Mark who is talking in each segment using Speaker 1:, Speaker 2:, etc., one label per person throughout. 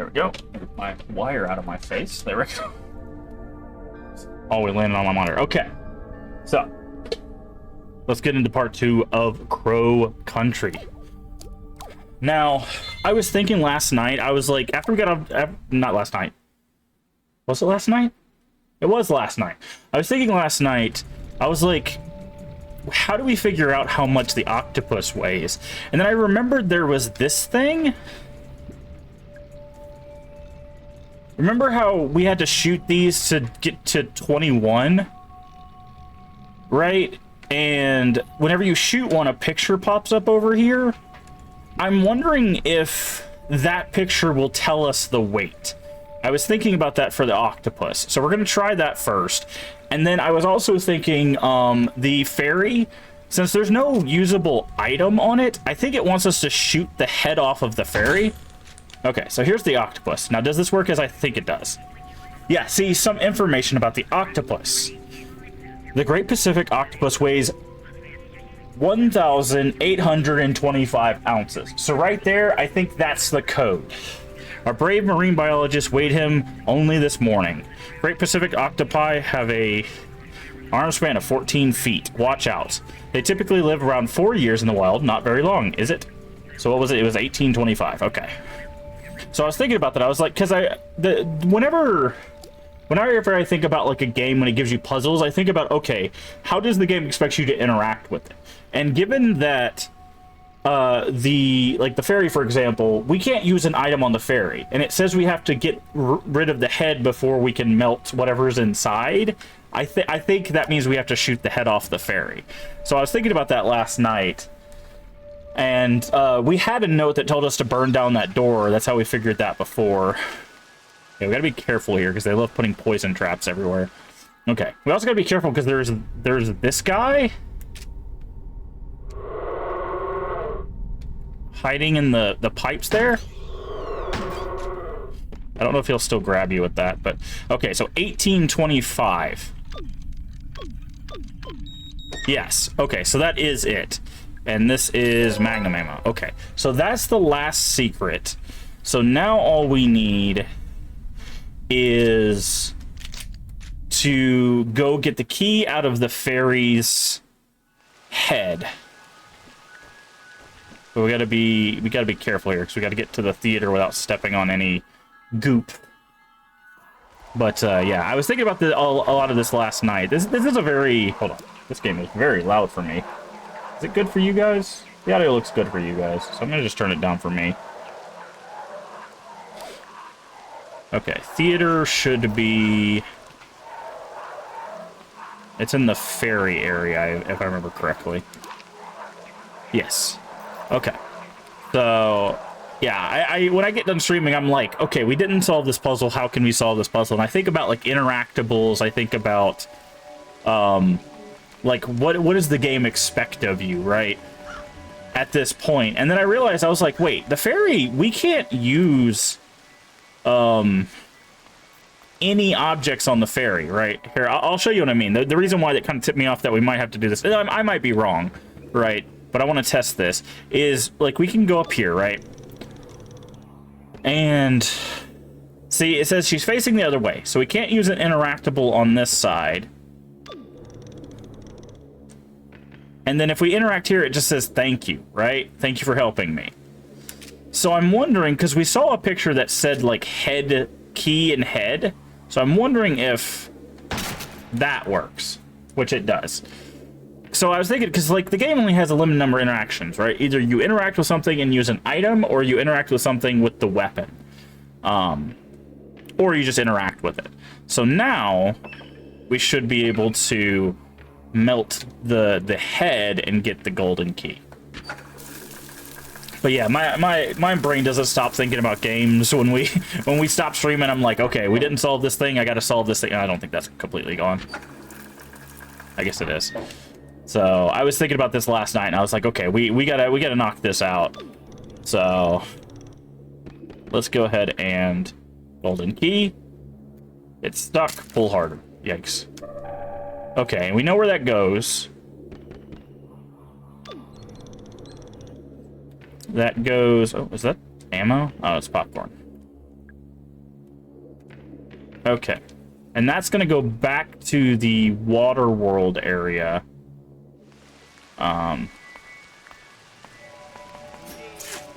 Speaker 1: There we go. Move my wire out of my face. There we go. Oh, we landed on my monitor. Okay. So, let's get into part 2 of Crow Country. Now, I was thinking last night, I was like, after we got off, not last night. Was it last night? It was last night. I was thinking last night, I was like, how do we figure out how much the octopus weighs? And then I remembered there was this thing. Remember how we had to shoot these to get to 21? Right? And whenever you shoot one, a picture pops up over here. I'm wondering if that picture will tell us the weight. I was thinking about that for the octopus. So we're going to try that first. And then I was also thinking the ferry, since there's no usable item on it, I think it wants us to shoot the head off of the ferry. Okay, so here's the octopus. Now, does this work as I think it does? Yeah, see, some information about the octopus. The Great Pacific Octopus weighs 1,825 ounces. So right there, I think that's the code. Our brave marine biologist weighed him only this morning. Great Pacific octopi have a arm span of 14 feet. Watch out. They typically live around 4 years in the wild. Not very long, is it? So what was it? It was 1825. Okay. So I was thinking about that. I was like, because whenever I think about like a game when it gives you puzzles, I think about, okay, how does the game expect you to interact with it? And given that the ferry, for example, we can't use an item on the ferry, and it says we have to get rid of the head before we can melt whatever's inside. I think that means we have to shoot the head off the ferry. So I was thinking about that last night. And we had a note that told us to burn down that door. That's how we figured that before. Okay, we gotta be careful here because they love putting poison traps everywhere. Okay, we also gotta be careful because there's this guy hiding in the pipes there. I don't know if he'll still grab you with that, but okay. So 1825. Yes. Okay, so that is it. And this is Magnum ammo. Okay, so that's the last secret. So now all we need is to go get the key out of the ferry's head. But we gotta be careful here because we gotta get to the theater without stepping on any goop. But yeah, I was thinking about a lot of this last night. This is a very This game is very loud for me. Is it good for you guys? The audio looks good for you guys, so I'm gonna just turn it down for me. Okay, theater should be... It's in the ferry area, if I remember correctly. Yes. Okay. So, yeah, when I get done streaming, I'm like, okay, we didn't solve this puzzle. How can we solve this puzzle? And I think about, like, interactables. I think about, like, what does the game expect of you, right? At this point. And then I realized, I was like, wait, the ferry, we can't use any objects on the ferry, right? Here, I'll show you what I mean. The reason why that kind of tipped me off that we might have to do this, I might be wrong, right? But I want to test this, is, like, we can go up here, right? And, see, it says she's facing the other way, so we can't use an interactable on this side. And then if we interact here, it just says thank you, right? Thank you for helping me. So I'm wondering, because we saw a picture that said, like, head, key, and head. So I'm wondering if that works, which it does. So I was thinking, because, like, the game only has a limited number of interactions, right? Either you interact with something and use an item, or you interact with something with the weapon. Or you just interact with it. So now, we should be able to melt the head and get the golden key. But yeah, my brain doesn't stop thinking about games. When we stop streaming, I'm like, okay, we didn't solve this thing, I gotta solve this thing. I don't think that's completely gone. I guess it is. So I was thinking about this last night, and I was like, okay, we gotta knock this out. So let's go ahead and golden key. It's stuck. Pull harder. Yikes. Okay, we know where that goes. That goes... Oh, is that ammo? Oh, it's popcorn. Okay. And that's going to go back to the water world area. Ow,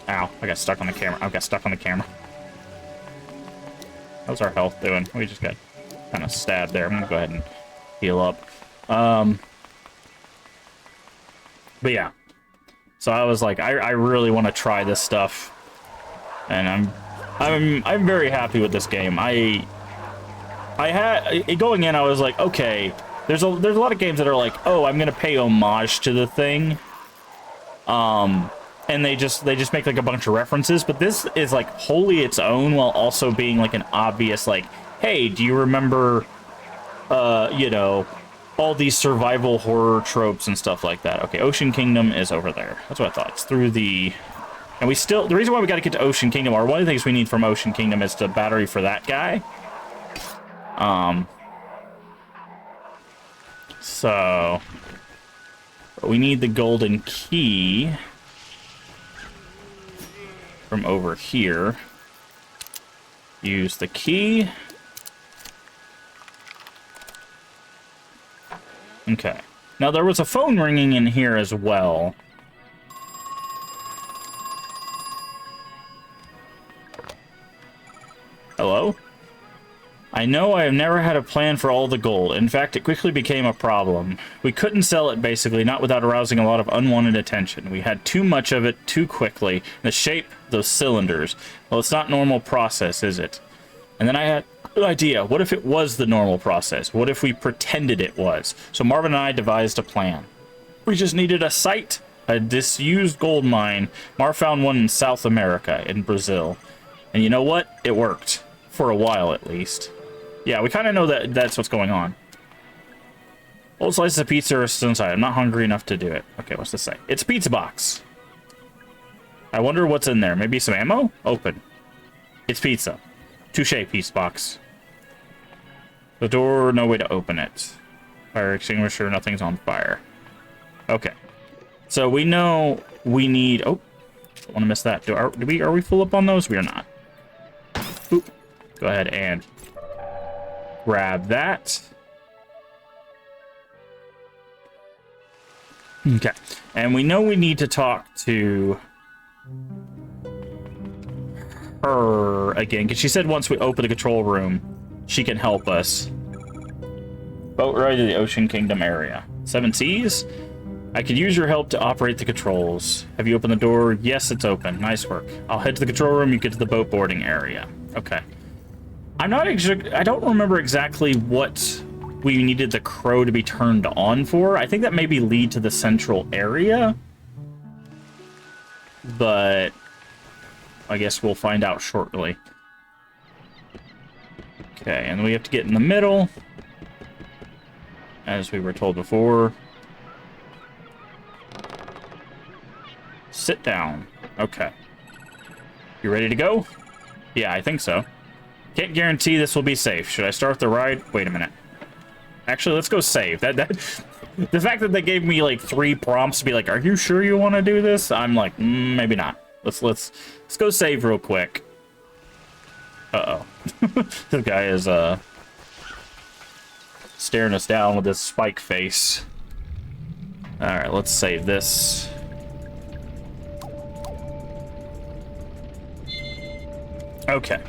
Speaker 1: I got stuck on the camera. I got stuck on the camera. How's our health doing? We just got kind of stabbed there. I'm going to go ahead and heal up. But yeah. So I was like, I really want to try this stuff. And I'm very happy with this game. I had going in, I was like, okay, there's a lot of games that are like, oh, I'm gonna pay homage to the thing, and they just make like a bunch of references, but this is like wholly its own while also being like an obvious like, hey, do you remember, you know, all these survival horror tropes and stuff like that? Okay, Ocean Kingdom is over there. That's what I thought. It's through the. And the reason why we got to get to Ocean Kingdom, or one of the things we need from Ocean Kingdom, is the battery for that guy. So we need the golden key from over here. Use the key. Okay. Now there was a phone ringing in here as well. Hello? I know I have never had a plan for all the gold. In fact, it quickly became a problem. We couldn't sell it, basically, not without arousing a lot of unwanted attention. We had too much of it too quickly. The shape, those cylinders. Well, it's not normal process, is it? And then I had an idea. What if it was the normal process? What if we pretended it was? So Marvin and I devised a plan. We just needed a site, a disused gold mine. Marv found one in South America, in Brazil. And you know what? It worked. For a while, at least. Yeah, we kind of know that that's what's going on. Old slices of pizza are still inside. I'm not hungry enough to do it. Okay, what's this say? It's a pizza box. I wonder what's in there. Maybe some ammo? Open. It's pizza. Touché, pizza box. The door, no way to open it. Fire extinguisher, nothing's on fire. Okay. So we know we need... Oh, don't want to miss that. Are we full up on those? We are not. Oop. Go ahead and grab that. Okay. And we know we need to talk to her again, because she said once we open the control room, she can help us. Boat ride to the Ocean Kingdom area. 7 Seas? I could use your help to operate the controls. Have you opened the door? Yes, it's open. Nice work. I'll head to the control room. You get to the boat boarding area. Okay. I don't remember exactly what we needed the crow to be turned on for. I think that maybe lead to the central area. But I guess we'll find out shortly. Okay, and we have to get in the middle, as we were told before. Sit down. Okay. You ready to go? Yeah, I think so. Can't guarantee this will be safe. Should I start the ride? Wait a minute. Actually, let's go save. The fact that they gave me like 3 prompts to be like, "Are you sure you want to do this?" I'm like, maybe not. Let's go save real quick. Uh-oh. This guy is staring us down with his spike face. All right, let's save this. Okay.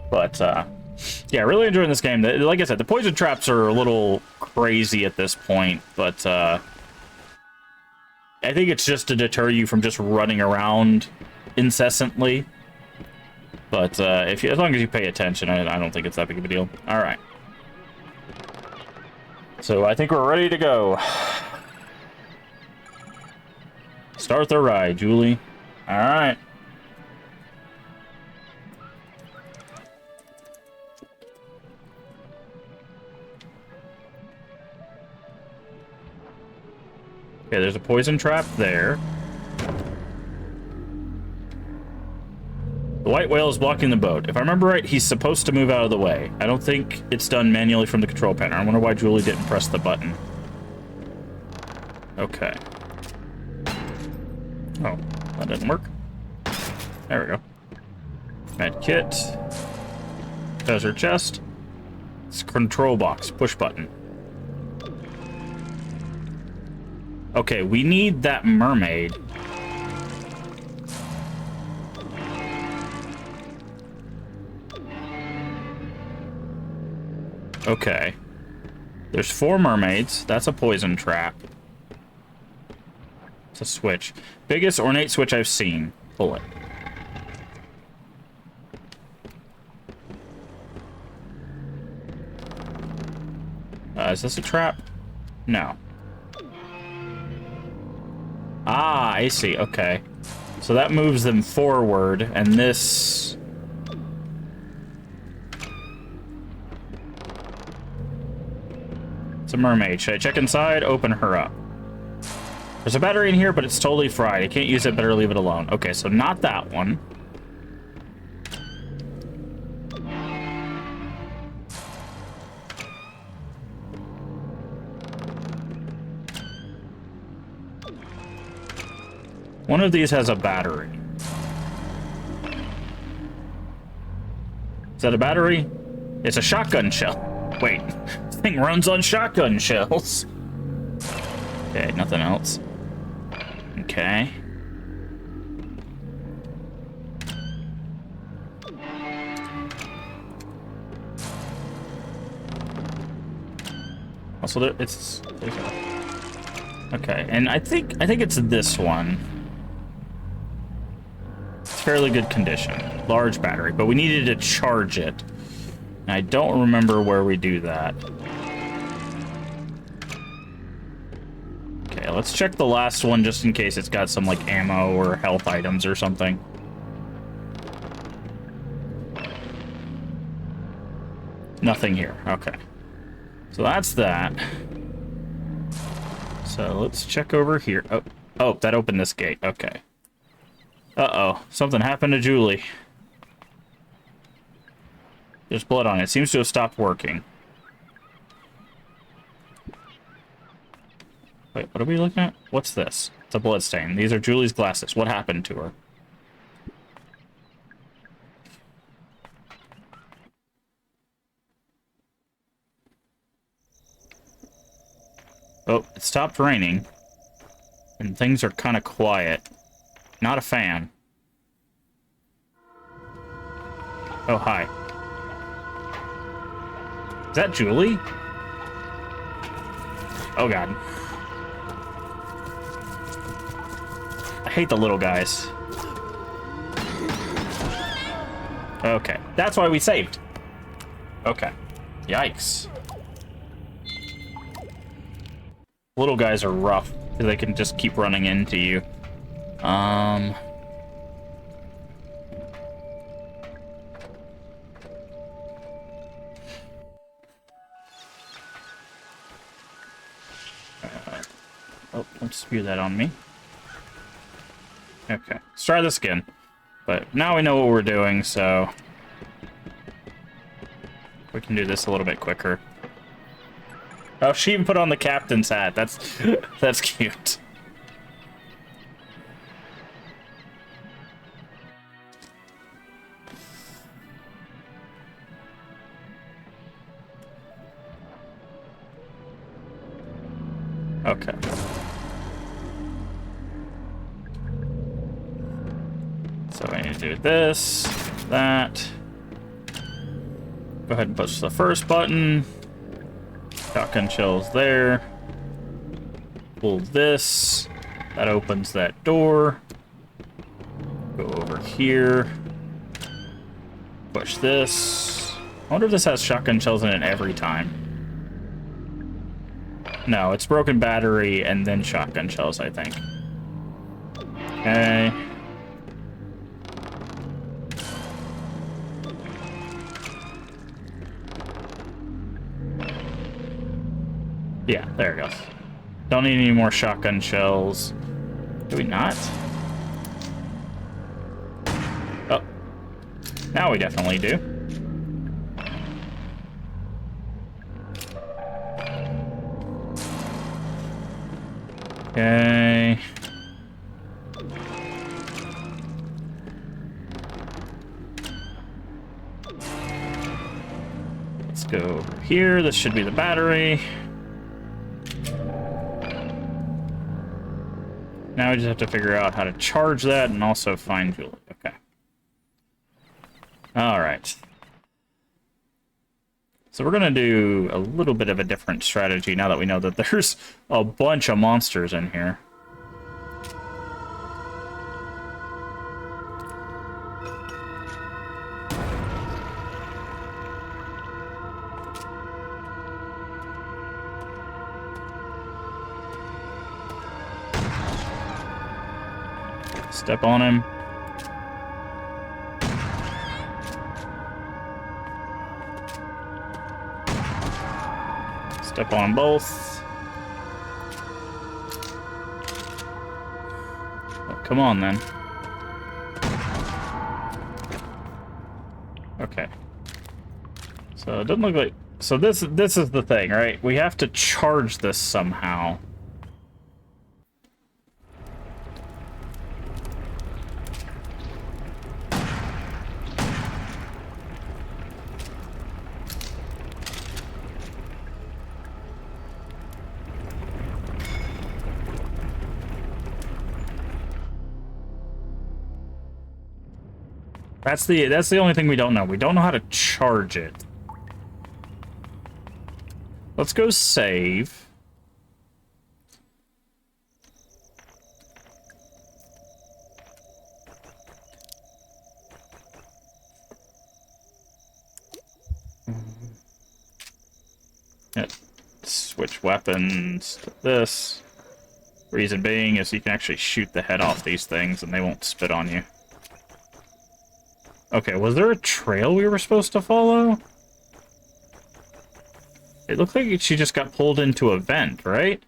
Speaker 1: But, yeah, really enjoying this game. Like I said, the poison traps are a little crazy at this point, but, I think it's just to deter you from just running around incessantly. But, as long as you pay attention, I don't think it's that big of a deal. Alright. So, I think we're ready to go. Start the ride, Julie. Alright. Okay, there's a poison trap there. The white whale is blocking the boat. If I remember right, he's supposed to move out of the way. I don't think it's done manually from the control panel. I wonder why Julie didn't press the button. Okay. Oh, that didn't work. There we go. Med kit. Treasure chest. It's control box. Push button. Okay, we need that mermaid. Okay. There's 4 mermaids. That's a poison trap. It's a switch. Biggest ornate switch I've seen. Pull it. Is this a trap? No. Ah, I see. Okay. So that moves them forward, and this... It's a mermaid. Should I check inside? Open her up. There's a battery in here, but it's totally fried. I can't use it. Better leave it alone. Okay, so not that one. One of these has a battery. Is that a battery? It's a shotgun shell. Wait, this thing runs on shotgun shells. Okay, nothing else. Okay. Also, it's okay, and I think it's this one. Fairly good condition. Large battery, but we needed to charge it. And I don't remember where we do that. Okay, let's check the last one just in case it's got some like ammo or health items or something. Nothing here. Okay. So that's that. So let's check over here. Oh, that opened this gate. Okay. Uh-oh. Something happened to Julie. There's blood on it. Seems to have stopped working. Wait, what are we looking at? What's this? It's a blood stain. These are Julie's glasses. What happened to her? Oh, it stopped raining. And things are kind of quiet. Not a fan. Oh, hi. Is that Julie? Oh, God. I hate the little guys. Okay. That's why we saved. Okay. Yikes. Little guys are rough, because they can just keep running into you. Oh, don't spew that on me. Okay, let's try this again. But now we know what we're doing, so we can do this a little bit quicker. Oh, she even put on the captain's hat. That's cute. Okay. So I need to do this, that. Go ahead and push the first button. Shotgun shells there. Pull this. That opens that door. Go over here. Push this. I wonder if this has shotgun shells in it every time. No, it's broken battery and then shotgun shells, I think. Okay. Yeah, there it goes. Don't need any more shotgun shells. Do we not? Oh. Now we definitely do. Okay. Let's go over here. This should be the battery. Now we just have to figure out how to charge that and also find Julie. Okay. All right. So we're going to do a little bit of a different strategy now that we know that there's a bunch of monsters in here. Step on him. Step on them both. Oh, come on, then. Okay. So it doesn't look like... So this is the thing, right? We have to charge this somehow. That's the only thing we don't know. We don't know how to charge it. Let's go save. Yeah. Switch weapons to this. Reason being is you can actually shoot the head off these things and they won't spit on you. Okay, was there a trail we were supposed to follow? It looked like she just got pulled into a vent, right?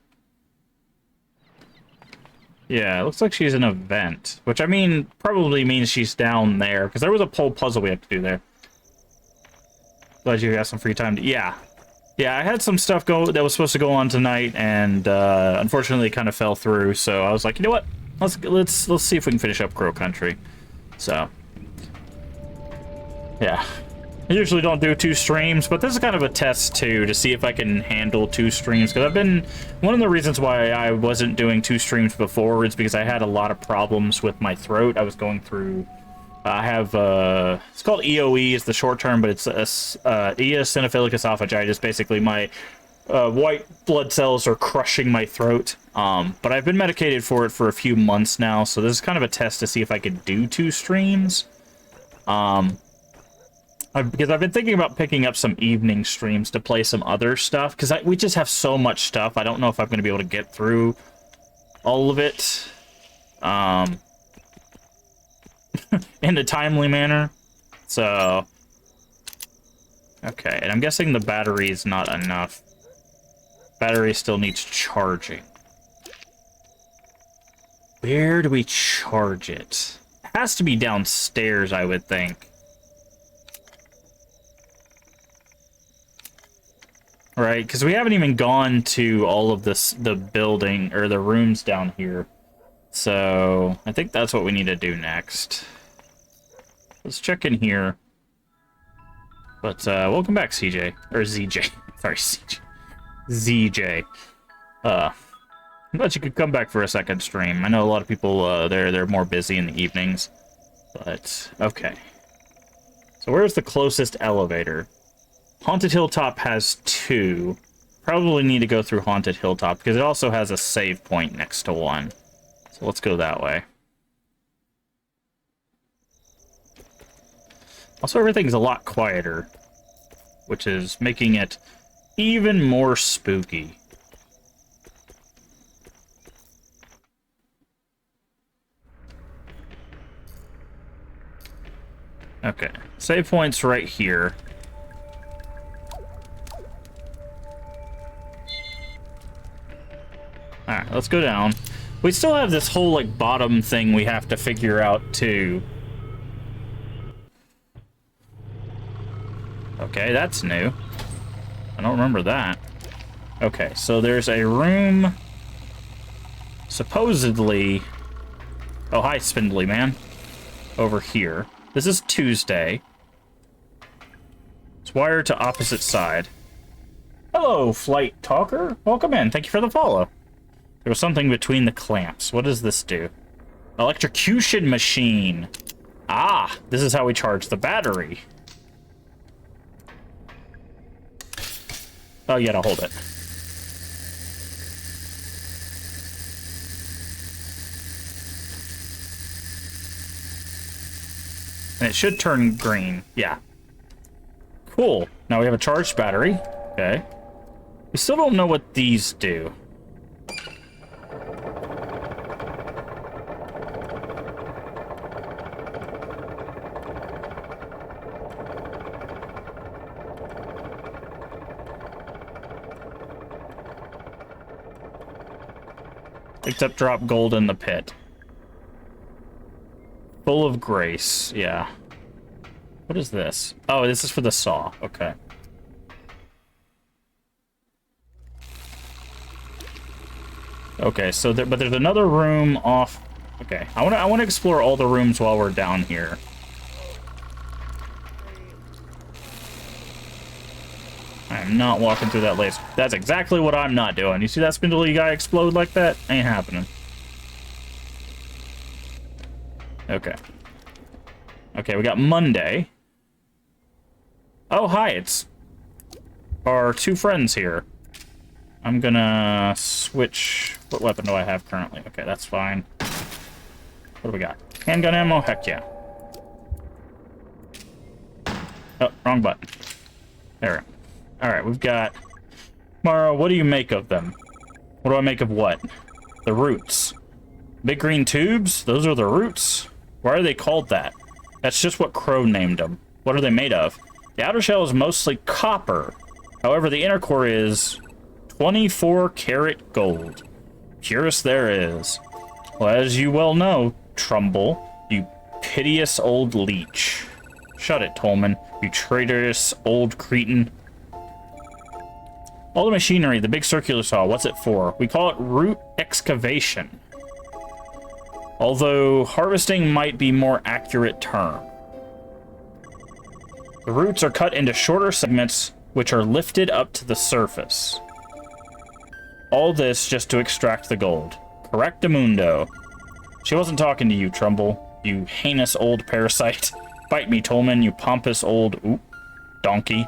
Speaker 1: Yeah, it looks like she's in a vent. Which, I mean, probably means she's down there. Because there was a whole puzzle we had to do there. Glad you got some free time to... Yeah. Yeah, I had some stuff that was supposed to go on tonight. And, unfortunately, it kind of fell through. So I was like, you know what? Let's see if we can finish up Crow Country. So... Yeah, I usually don't do 2 streams, but this is kind of a test too, to see if I can handle 2 streams, because one of the reasons why I wasn't doing 2 streams before is because I had a lot of problems with my throat. I was going through, I have, it's called EOE, is the short term, but it's eosinophilic esophagitis. Basically, my white blood cells are crushing my throat, but I've been medicated for it for a few months now, so this is kind of a test to see if I could do 2 streams. Because I've been thinking about picking up some evening streams to play some other stuff, because we just have so much stuff. I don't know if I'm going to be able to get through all of it in a timely manner. So, okay, and I'm guessing the battery is not enough. Battery still needs charging. Where do we charge it? It has to be downstairs, I would think. Right, because we haven't even gone to all of the building, or the rooms down here. So, I think that's what we need to do next. Let's check in here. But, welcome back, CJ. Or ZJ. Sorry, CJ. ZJ. I'm glad you could come back for a second stream. I know a lot of people, they're more busy in the evenings. But, okay. So where's the closest elevator? Haunted Hilltop has 2. Probably need to go through Haunted Hilltop, because it also has a save point next to one. So let's go that way. Also, everything's a lot quieter, which is making it even more spooky. Okay, save point's right here. Alright, let's go down. We still have this whole, like, bottom thing we have to figure out, too. Okay, that's new. I don't remember that. Okay, so there's a room... supposedly... Oh, hi, Spindly Man. Over here. This is Tuesday. It's wire to opposite side. Hello, flight talker. Welcome in. Thank you for the follow. There was something between the clamps. What does this do? Electrocution machine. Ah, this is how we charge the battery. Oh, you gotta hold it. And it should turn green. Yeah. Cool. Now we have a charged battery. Okay. We still don't know what these do. Picked up drop gold in the pit. Full of grace, yeah. What is this? Oh, this is for the saw. Okay. Okay, so but there's another room off. Okay, I want to explore all the rooms while we're down here. I am not walking through that laser. That's exactly what I'm not doing. You see that spindly guy explode like that? Ain't happening. Okay. Okay, we got Monday. Oh, hi, it's our two friends here. I'm gonna switch... What weapon do I have currently? Okay, that's fine. What do we got? Handgun ammo? Heck yeah. Oh, wrong button. There we go. Alright, we've got... Mara, what do you make of them? What do I make of what? The roots. Big green tubes? Those are the roots? Why are they called that? That's just what Crow named them. What are they made of? The outer shell is mostly copper. However, the inner core is 24 karat gold. Purest there is. Well, as you well know, Trumbull, you piteous old leech. Shut it, Tolman, you traitorous old cretin. All the machinery, the big circular saw, what's it for? We call it root excavation. Although harvesting might be more accurate term. The roots are cut into shorter segments, which are lifted up to the surface. All this just to extract the gold. Correctamundo. She wasn't talking to you, Trumbull, you heinous old parasite. Bite me, Tolman, you pompous old... Oop, donkey.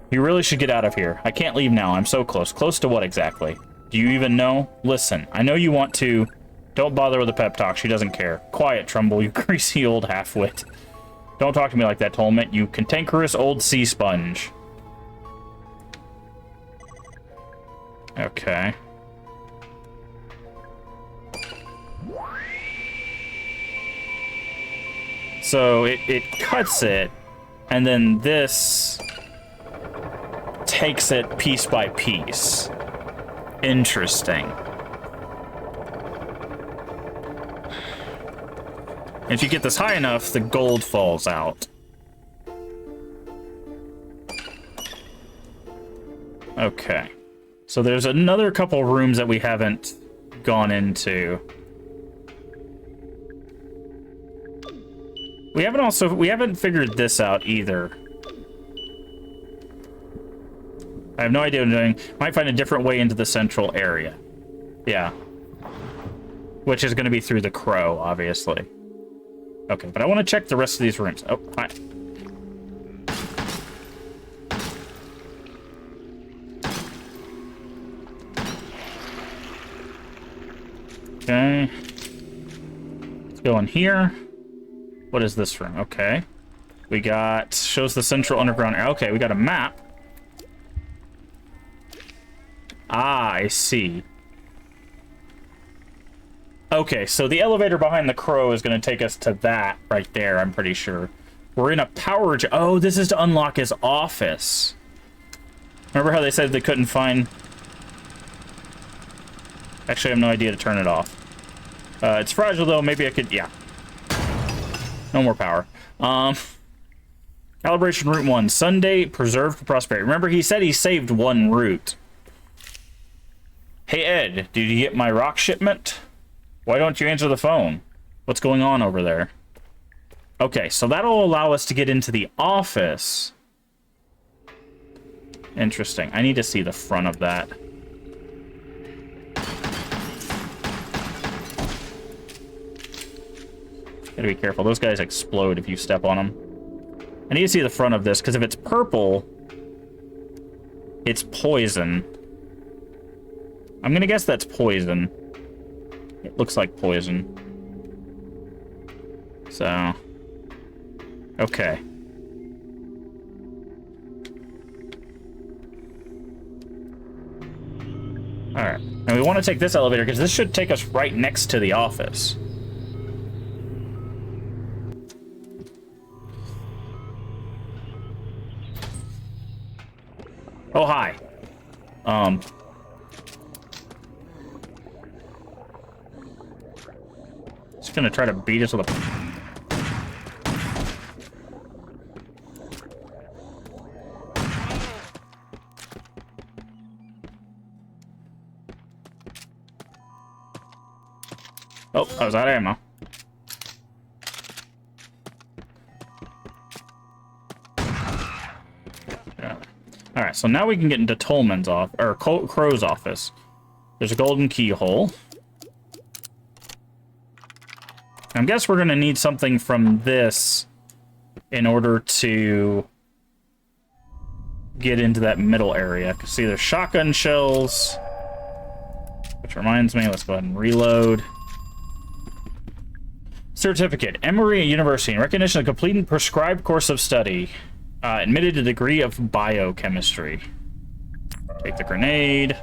Speaker 1: You really should get out of here. I can't leave now. I'm so close. Close to what exactly? Do you even know? Listen, I know you want to. Don't bother with the pep talk. She doesn't care. Quiet, Trumbull, you greasy old half-wit. Don't talk to me like that, Tolman, you cantankerous old sea sponge. Okay. So it cuts it, and then this takes it piece by piece. Interesting. If you get this high enough, the gold falls out. Okay. So there's another couple rooms that we haven't gone into. We haven't figured this out either. I have no idea what I'm doing. Might find a different way into the central area. Yeah. Which is going to be through the Crow, obviously. Okay, but I want to check the rest of these rooms. Oh, hi. Okay. Let's go in here. What is this room? Okay. We got... Shows the central underground... Okay, we got a map. Ah, I see. Okay, so the elevator behind the Crow is going to take us to that right there, I'm pretty sure. We're in a power... Oh, this is to unlock his office. Remember how they said they couldn't find... Actually, I have no idea to turn it off. It's fragile, though. Maybe I could... Yeah. No more power. Calibration Route 1. Sunday, preserved for prosperity. Remember, he said he saved one route. Hey, Ed, did you get my rock shipment? Why don't you answer the phone? What's going on over there? Okay, so that'll allow us to get into the office. Interesting. I need to see the front of that. Gotta be careful. Those guys explode if you step on them. I need to see the front of this, because if it's purple, it's poison. I'm gonna guess that's poison. It looks like poison. So... okay. Alright. And we want to take this elevator, because this should take us right next to the office. Oh, hi. Just gonna try to beat us with a... oh, I was out of ammo. Alright, so now we can get into Tolman's office, or Crow's office. There's a golden keyhole. I guess we're going to need something from this in order to get into that middle area. See, there's shotgun shells. Which reminds me, let's go ahead and reload. Certificate. Emory University. In recognition of completing prescribed course of study. Admitted a degree of biochemistry. Take the grenade.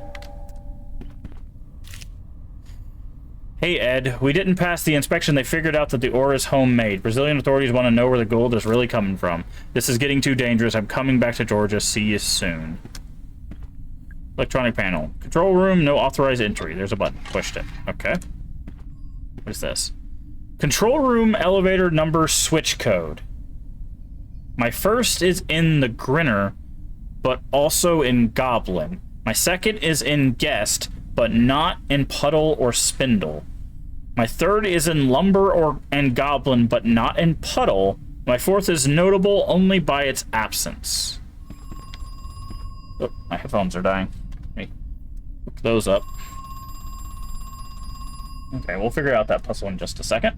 Speaker 1: Hey, Ed. We didn't pass the inspection. They figured out that the ore is homemade. Brazilian authorities want to know where the gold is really coming from. This is getting too dangerous. I'm coming back to Georgia. See you soon. Electronic panel. Control room. No authorized entry. There's a button. Pushed it. Okay. What is this? Control room elevator number switch code. My first is in the Grinner, but also in Goblin. My second is in Guest, but not in Puddle or Spindle. My third is in Lumber and Goblin, but not in Puddle. My fourth is notable only by its absence. Oh, my headphones are dying. Let me hook those up. Okay, we'll figure out that puzzle in just a second.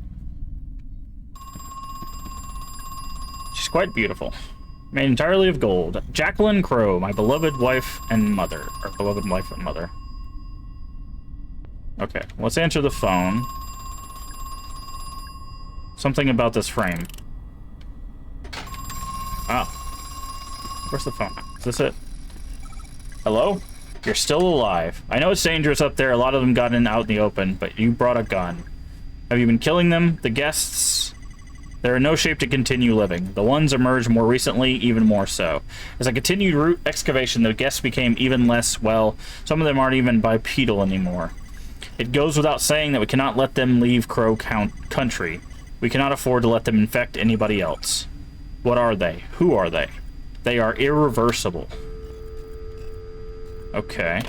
Speaker 1: She's quite beautiful. Made entirely of gold. Jacqueline Crow, my beloved wife and mother. Or beloved wife and mother. Okay, let's answer the phone. Something about this frame. Ah. Where's the phone? Is this it? Hello? You're still alive. I know it's dangerous up there. A lot of them got in out in the open, but you brought a gun. Have you been killing them? The guests... they're in no shape to continue living. The ones emerged more recently, even more so. As I continued root excavation, the guests became even less, well, some of them aren't even bipedal anymore. It goes without saying that we cannot let them leave Crow country. We cannot afford to let them infect anybody else. What are they? Who are they? They are irreversible. Okay.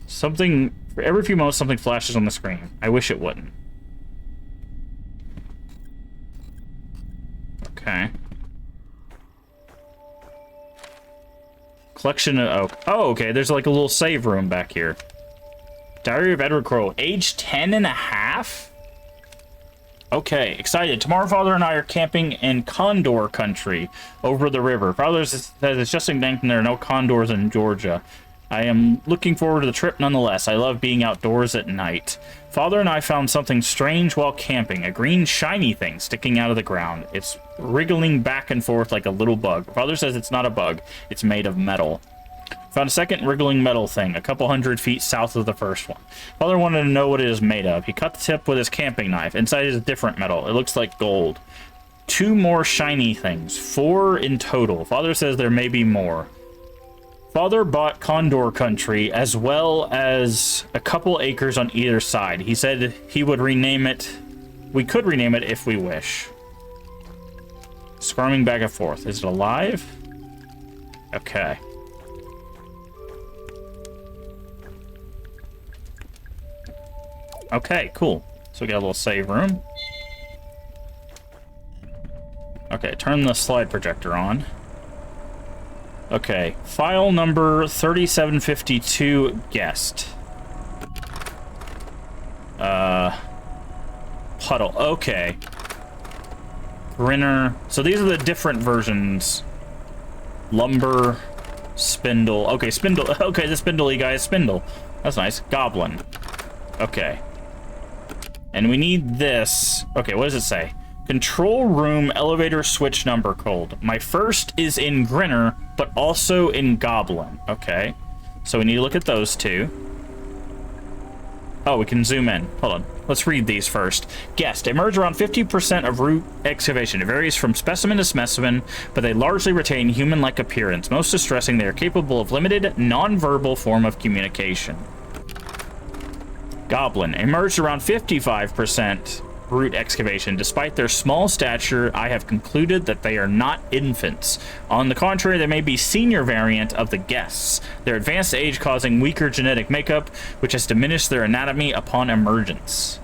Speaker 1: Something... for every few moments, something flashes on the screen. I wish it wouldn't. Okay. Collection of... oh, okay. There's like a little save room back here. Diary of Edward Crow. Age 10 and a half? Okay. Excited. Tomorrow, Father and I are camping in Condor country over the river. Father says it's just in Yankton. There are no condors in Georgia. I am looking forward to the trip nonetheless. I love being outdoors at night. Father and I found something strange while camping. A green shiny thing sticking out of the ground. It's wriggling back and forth like a little bug. Father says it's not a bug. It's made of metal. Found a second wriggling metal thing a couple 100 feet south of the first one. Father wanted to know what it is made of. He cut the tip with his camping knife. Inside is a different metal. It looks like gold. 2 more shiny things. 4 in total. Father says there may be more. Father bought Condor Country as well as a couple acres on either side. He said he would rename it. We could rename it if we wish. Squirming back and forth. Is it alive? Okay. Okay, cool. So we got a little save room. Okay, turn the slide projector on. Okay, file number 3752 guest. Puddle. Okay. Grinner. So these are the different versions. Lumber, spindle. Okay, spindle. Okay, the spindly guy is spindle. That's nice. Goblin. Okay. And we need this. Okay, what does it say? Control room elevator switch number code. My first is in Grinner, but also in Goblin. Okay. So we need to look at those two. Oh, we can zoom in. Hold on. Let's read these first. Guest. Emerge around 50% of root excavation. It varies from specimen to specimen, but they largely retain human-like appearance. Most distressing, they are capable of limited, non-verbal form of communication. Goblin. Emerged around 55% root excavation. Despite their small stature, I have concluded that they are not infants. On the contrary, they may be senior variant of the guests. Their advanced age causing weaker genetic makeup, which has diminished their anatomy upon emergence.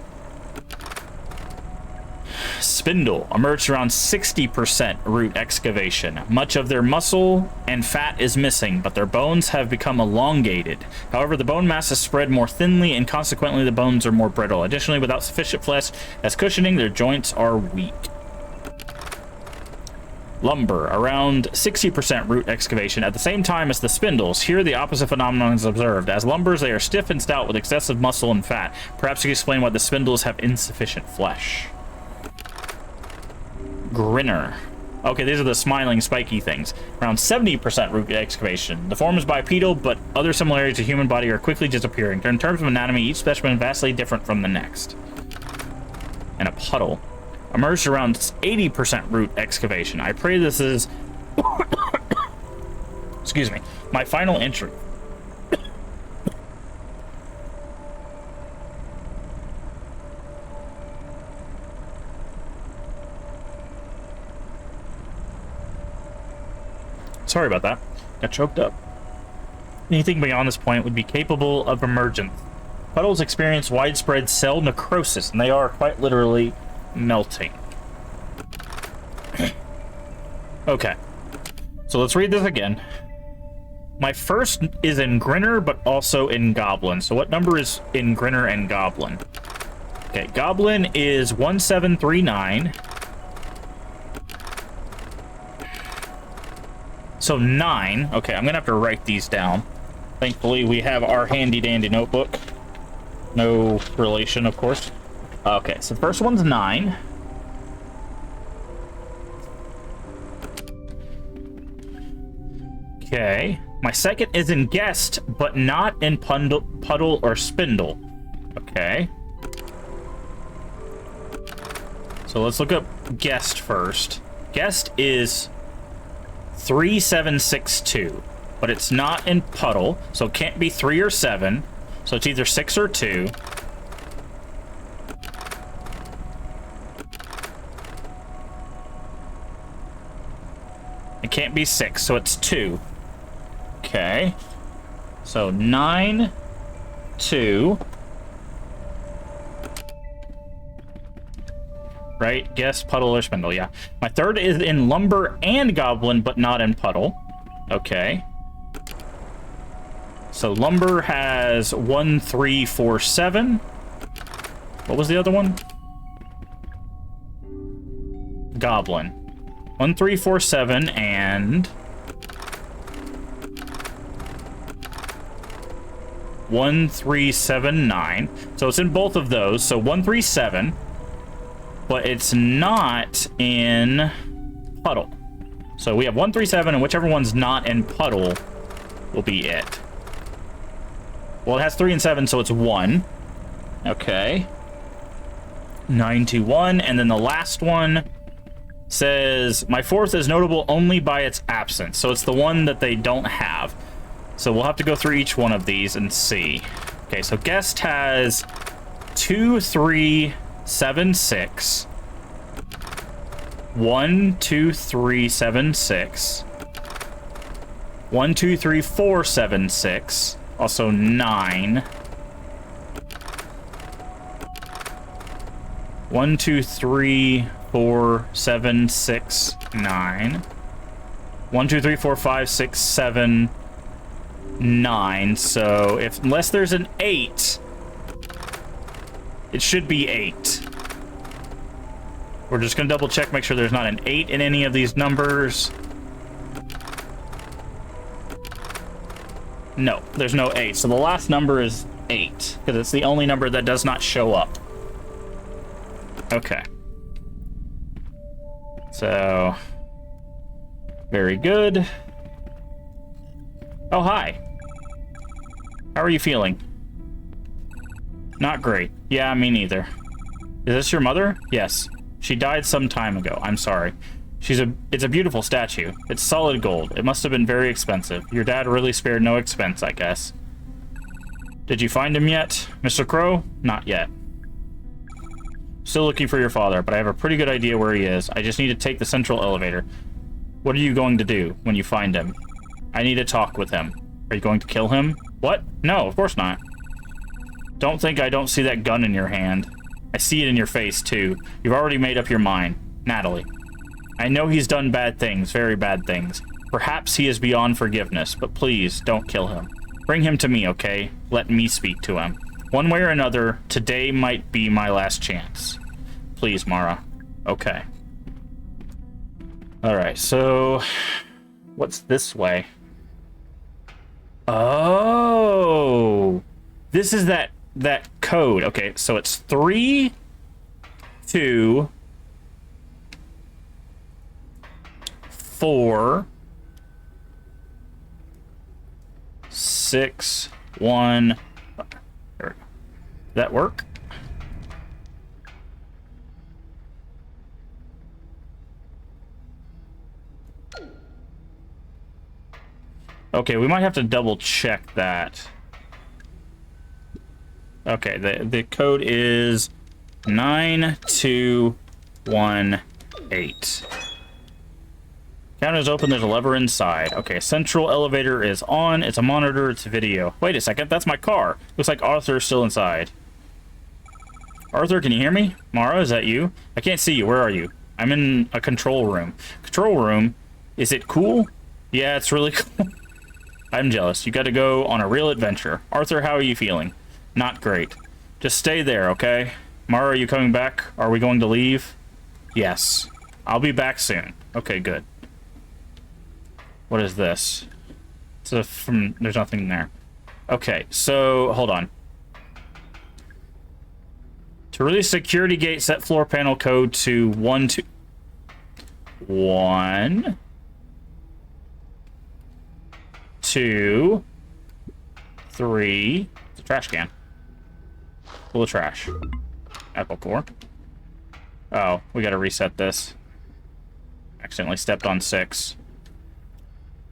Speaker 1: Spindle. Emerged around 60% root excavation. Much of their muscle and fat is missing, but their bones have become elongated. However, the bone mass is spread more thinly, and consequently the bones are more brittle. Additionally, without sufficient flesh as cushioning, their joints are weak. Lumber. Around 60% root excavation. At the same time as the spindles, here the opposite phenomenon is observed. As lumbers, they are stiff and stout with excessive muscle and fat. Perhaps you can explain why the spindles have insufficient flesh. Grinner. Okay, these are the smiling, spiky things. Around 70% root excavation. The form is bipedal, but other similarities to human body are quickly disappearing. In terms of anatomy, each specimen is vastly different from the next. And a puddle. Emerged around 80% root excavation. I pray this is... excuse me. My final entry. Sorry about that. Got choked up. Anything beyond this point would be capable of emergence. Puddles experience widespread cell necrosis, and they are quite literally melting. Okay. So let's read this again. My first is in Grinner, but also in Goblin. So what number is in Grinner and Goblin? Okay, Goblin is 1739. So 9. Okay, I'm gonna have to write these down. Thankfully, we have our handy-dandy notebook. No relation, of course. Okay, so the first one's 9. Okay. My second is in Guest, but not in Puddle or Spindle. Okay. So let's look up Guest first. Guest is 3762, but it's not in Puddle, so it can't be 3 or 7. So it's either 6 or 2. It can't be 6, so it's 2. Okay. So 9, 2. Right? Guess, Puddle, or Spindle, yeah. My third is in Lumber and Goblin, but not in Puddle. Okay. So Lumber has 1, 3, 4, 7. What was the other one? Goblin. 1, 3, 4, 7, and 1, 3, 7, 9. So it's in both of those. So 1, 3, 7. But it's not in Puddle. So we have 1, 3, 7, and whichever one's not in Puddle will be it. Well, it has 3 and 7, so it's 1. Okay. 9, 2, 1. And then the last one says, my fourth is notable only by its absence. So it's the one that they don't have. So we'll have to go through each one of these and see. Okay, so Guest has 2, 3, 7, 6. 1, 2, 3, 7, 6. 1, 2, 3, 4, 7, 6. Also 9. 1, 2, 3, 4, 7, 6, 9. 1, 2, 3, 4, 5, 6, 7, 9. So unless there's an 8, it should be 8. We're just gonna double check, make sure there's not an 8 in any of these numbers. No, there's no 8. So the last number is 8, because it's the only number that does not show up. Okay. So, very good. Oh, hi. How are you feeling? Not great. Yeah, me neither. Is this your mother? Yes. She died some time ago. I'm sorry. It's a beautiful statue. It's solid gold. It must have been very expensive. Your dad really spared no expense, I guess. Did you find him yet, Mr. Crow? Not yet. Still looking for your father, but I have a pretty good idea where he is. I just need to take the central elevator. What are you going to do when you find him? I need to talk with him. Are you going to kill him? What? No, of course not. Don't think I don't see that gun in your hand. I see it in your face, too. You've already made up your mind. Natalie. I know he's done bad things, very bad things. Perhaps he is beyond forgiveness, but please, don't kill him. Bring him to me, okay? Let me speak to him. One way or another, today might be my last chance. Please, Mara. Okay. Alright, so... what's this way? Oh! This is that code. Okay, so it's 3, 2, 4, 6, 1. There we go. Does that work? Okay, we might have to double check that. Okay, the code is 9218. Counter is open, there's a lever inside. Okay, central elevator is on, it's a monitor, it's video. Wait a second, that's my car. Looks like Arthur's still inside. Arthur, can you hear me? Mara, is that you? I can't see you, where are you? I'm in a control room. Control room? Is it cool? Yeah, it's really cool. I'm jealous. You got to go on a real adventure. Arthur, how are you feeling? Not great. Just stay there, okay? Mara, are you coming back? Are we going to leave? Yes. I'll be back soon. Okay, good. What is this? There's nothing there. Okay, so hold on. To release security gate, set floor panel code to 1, 2... 1... 2, 3. It's a trash can. Full of trash. Apple core. Oh, we gotta reset this. Accidentally stepped on 6.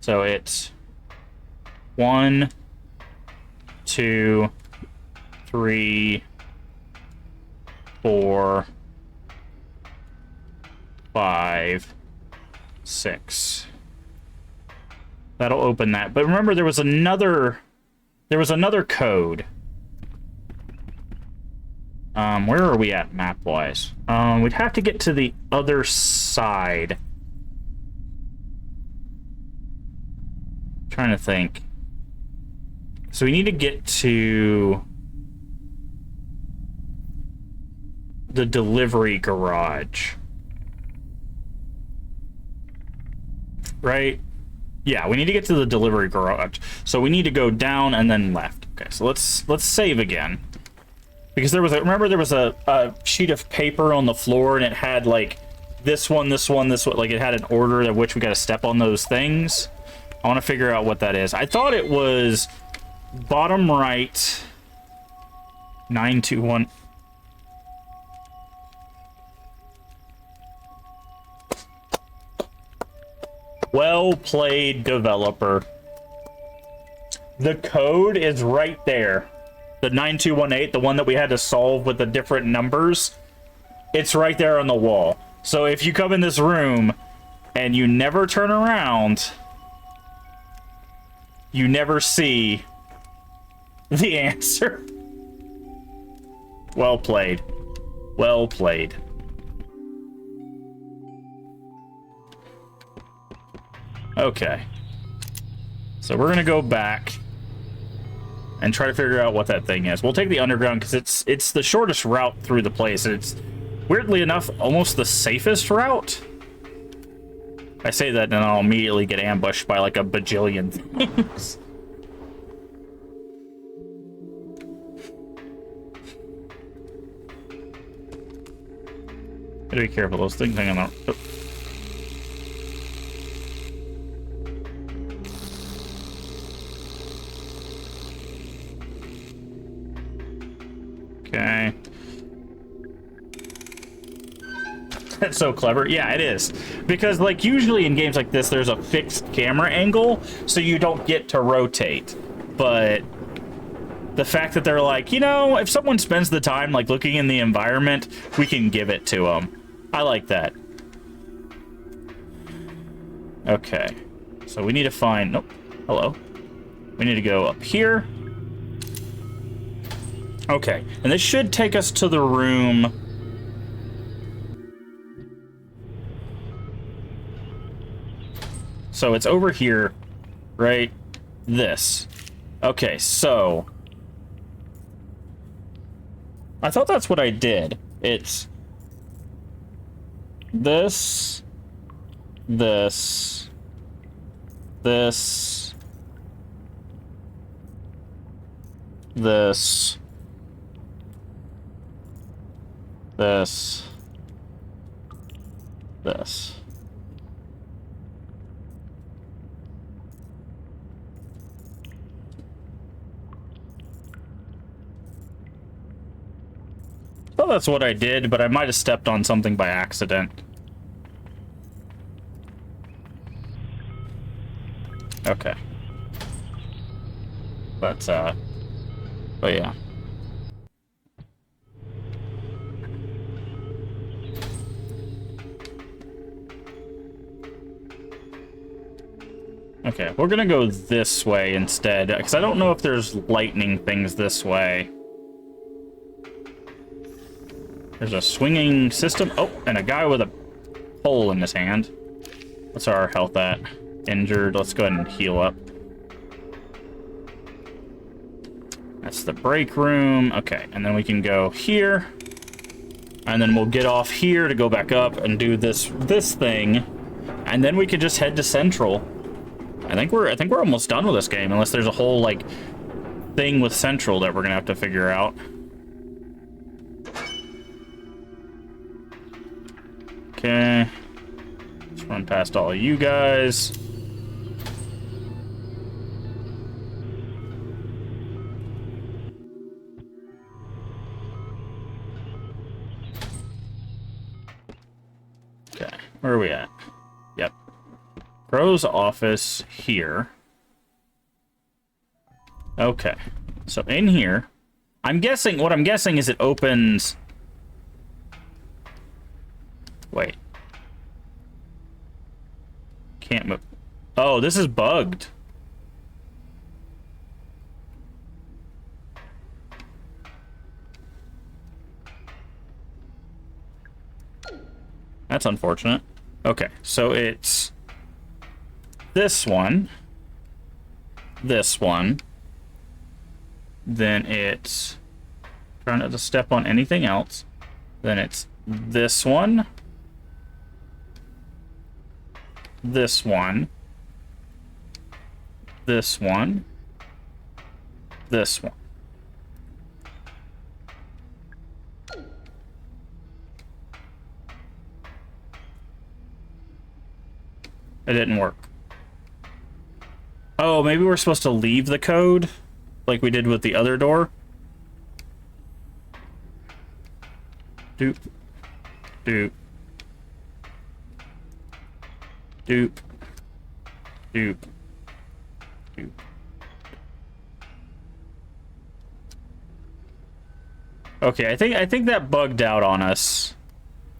Speaker 1: So it's 1, 2, 3, 4, 5, 6. That'll open that. But remember, there was another code. Where are we at map-wise? We'd have to get to the other side. Trying to think. So we need to get to the delivery garage. Right? Yeah, we need to get to the delivery garage. So we need to go down and then left. Okay, so let's save again. Because there was remember there was a sheet of paper on the floor and it had like this one, like it had an order of which we got to step on those things. I want to figure out what that is. I thought it was bottom right 921. Well played, developer. The code is right there. The 9218, the one that we had to solve with the different numbers. It's right there on the wall. So if you come in this room and you never turn around, you never see the answer. Well played. Well played. Okay. So we're gonna go back and try to figure out what that thing is. We'll take the underground because it's the shortest route through the place, and it's, weirdly enough, almost the safest route. I say that and I'll immediately get ambushed by like a bajillion things. Gotta be careful, those things hang on the... Okay. That's so clever. Yeah, it is. Because, like, usually in games like this, there's a fixed camera angle, so you don't get to rotate. But the fact that they're like, you know, if someone spends the time, like, looking in the environment, we can give it to them. I like that. Okay. So we need to find... Nope. Hello. We need to go up here. Okay. And this should take us to the room... So it's over here, right? This. Okay, so... I thought that's what I did. It's... This... This... This... This... This... This... Well, that's what I did, but I might have stepped on something by accident. Okay. But yeah. Okay, we're gonna go this way instead, because I don't know if there's lightning things this way. There's a swinging system. Oh, and a guy with a pole in his hand. What's our health at? Injured. Let's go ahead and heal up. That's the break room. Okay, and then we can go here. And then we'll get off here to go back up and do this thing. And then we can just head to Central. I think we're almost done with this game, unless there's a whole, like, thing with Central that we're gonna have to figure out. Okay. Let's run past all of you guys. Okay, where are we at? Yep. Crow's office here. Okay. So in here, what I'm guessing is it opens... Wait. Can't move. Oh, this is bugged. That's unfortunate. Okay, so it's this one, then it's trying not to step on anything else, then it's this one, this one, this one, this one. It didn't work. Oh, maybe we're supposed to leave the code like we did with the other door. Doop. Doop. Doop. Doop. Doop. Okay, I think that bugged out on us.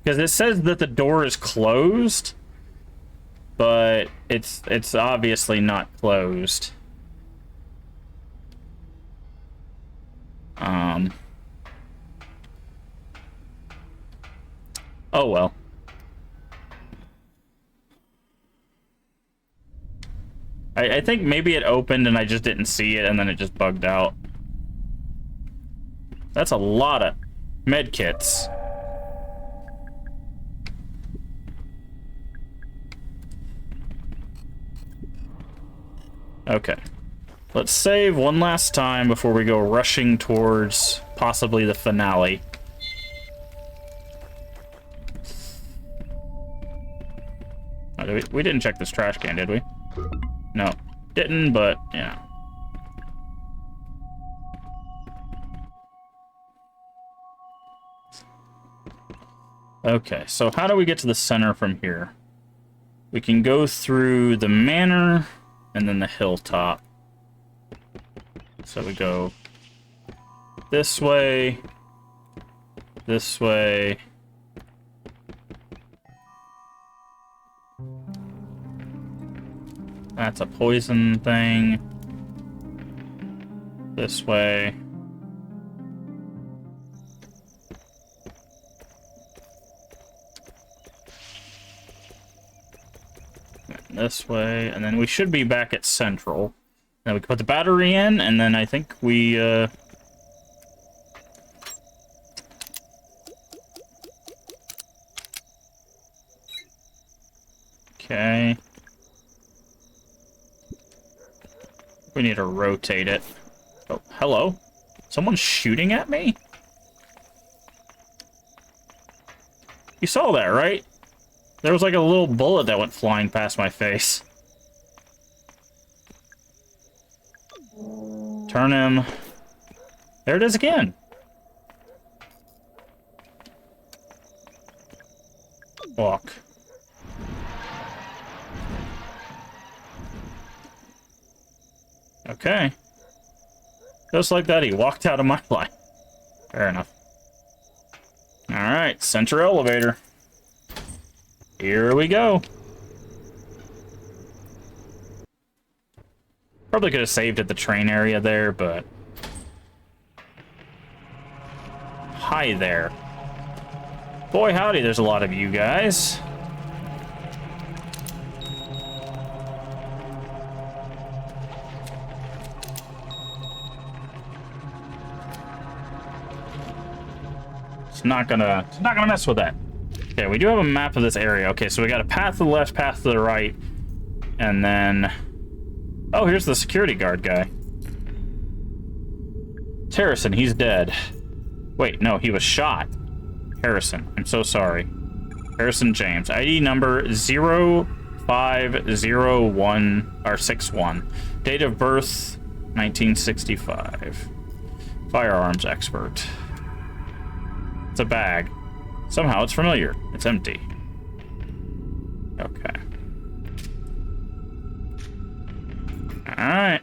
Speaker 1: Because it says that the door is closed, but it's obviously not closed. Oh well. I think maybe it opened and I just didn't see it and then it just bugged out. That's a lot of med kits. Okay. Let's save one last time before we go rushing towards possibly the finale. Oh, we didn't check this trash can, did we? No. Didn't, but, yeah. Okay, so how do we get to the center from here? We can go through the manor and then the hilltop. So we go this way, this way. That's a poison thing. This way. This way, and then we should be back at Central. Then we can put the battery in, and then I think we, okay. We need to rotate it. Oh, hello? Someone's shooting at me? You saw that, right? There was like a little bullet that went flying past my face. Turn him. There it is again. Walk. Okay. Just like that, he walked out of my life. Fair enough. Alright, center elevator. Here we go. Probably could have saved at the train area there, but... Hi there. Boy, howdy, there's a lot of you guys. It's not gonna mess with that. Okay, we do have a map of this area. Okay, so we got a path to the left, path to the right, and then... Oh, here's the security guard guy. It's Harrison, he's dead. Wait, no, he was shot. Harrison, I'm so sorry. Harrison James, ID number 0501-61. Date of birth, 1965. Firearms expert. It's a bag. Somehow it's familiar. It's empty. Okay. Alright.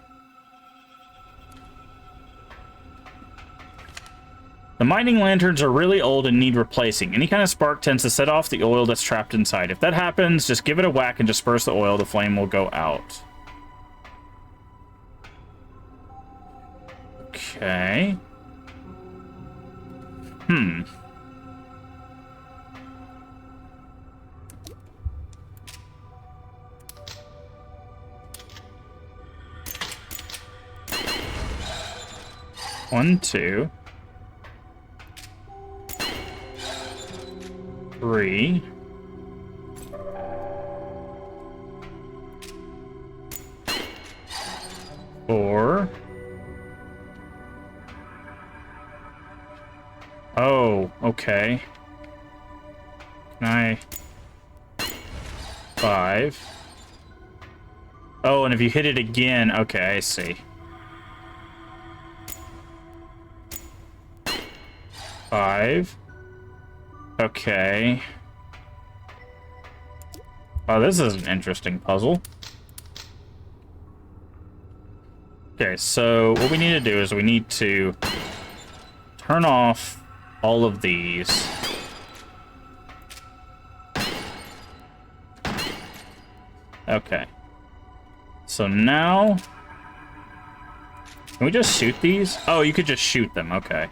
Speaker 1: The mining lanterns are really old and need replacing. Any kind of spark tends to set off the oil that's trapped inside. If that happens, just give it a whack and disperse the oil. The flame will go out. Okay. One, two, three, four. Oh, okay. Can I? Five. Oh, and if you hit it again, okay, I see. 5. Okay. Oh, this is an interesting puzzle. Okay, so what we need to do is we need to turn off all of these. Okay. So now... Can we just shoot these? Oh, you could just shoot them, okay.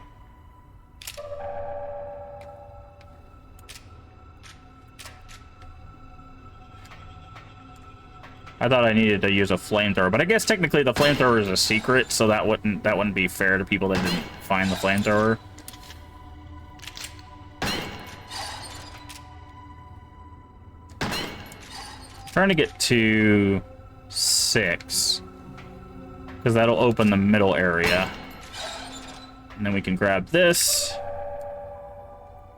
Speaker 1: I thought I needed to use a flamethrower, but I guess technically the flamethrower is a secret, so that wouldn't be fair to people that didn't find the flamethrower. Trying to get to 6, because that'll open the middle area. And then we can grab this.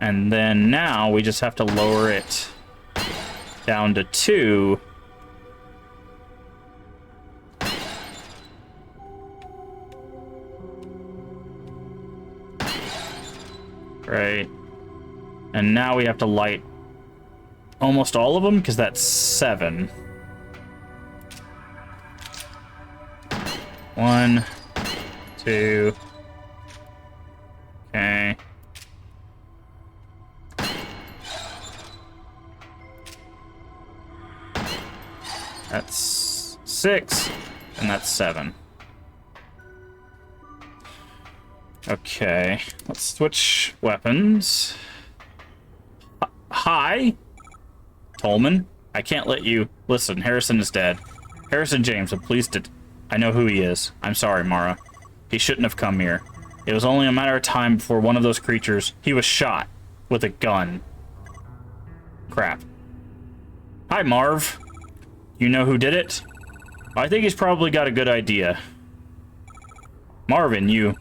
Speaker 1: And then now we just have to lower it down to 2. Right. And now we have to light almost all of them, because that's 7. 1, 2. Okay. That's 6, and that's 7. Okay, let's switch weapons. Hi, Tolman. I can't let you... Listen, Harrison is dead. Harrison James, I'm pleased to... I know who he is. I'm sorry, Mara. He shouldn't have come here. It was only a matter of time before one of those creatures... He was shot with a gun. Crap. Hi, Marv. You know who did it? I think he's probably got a good idea. Marvin, you...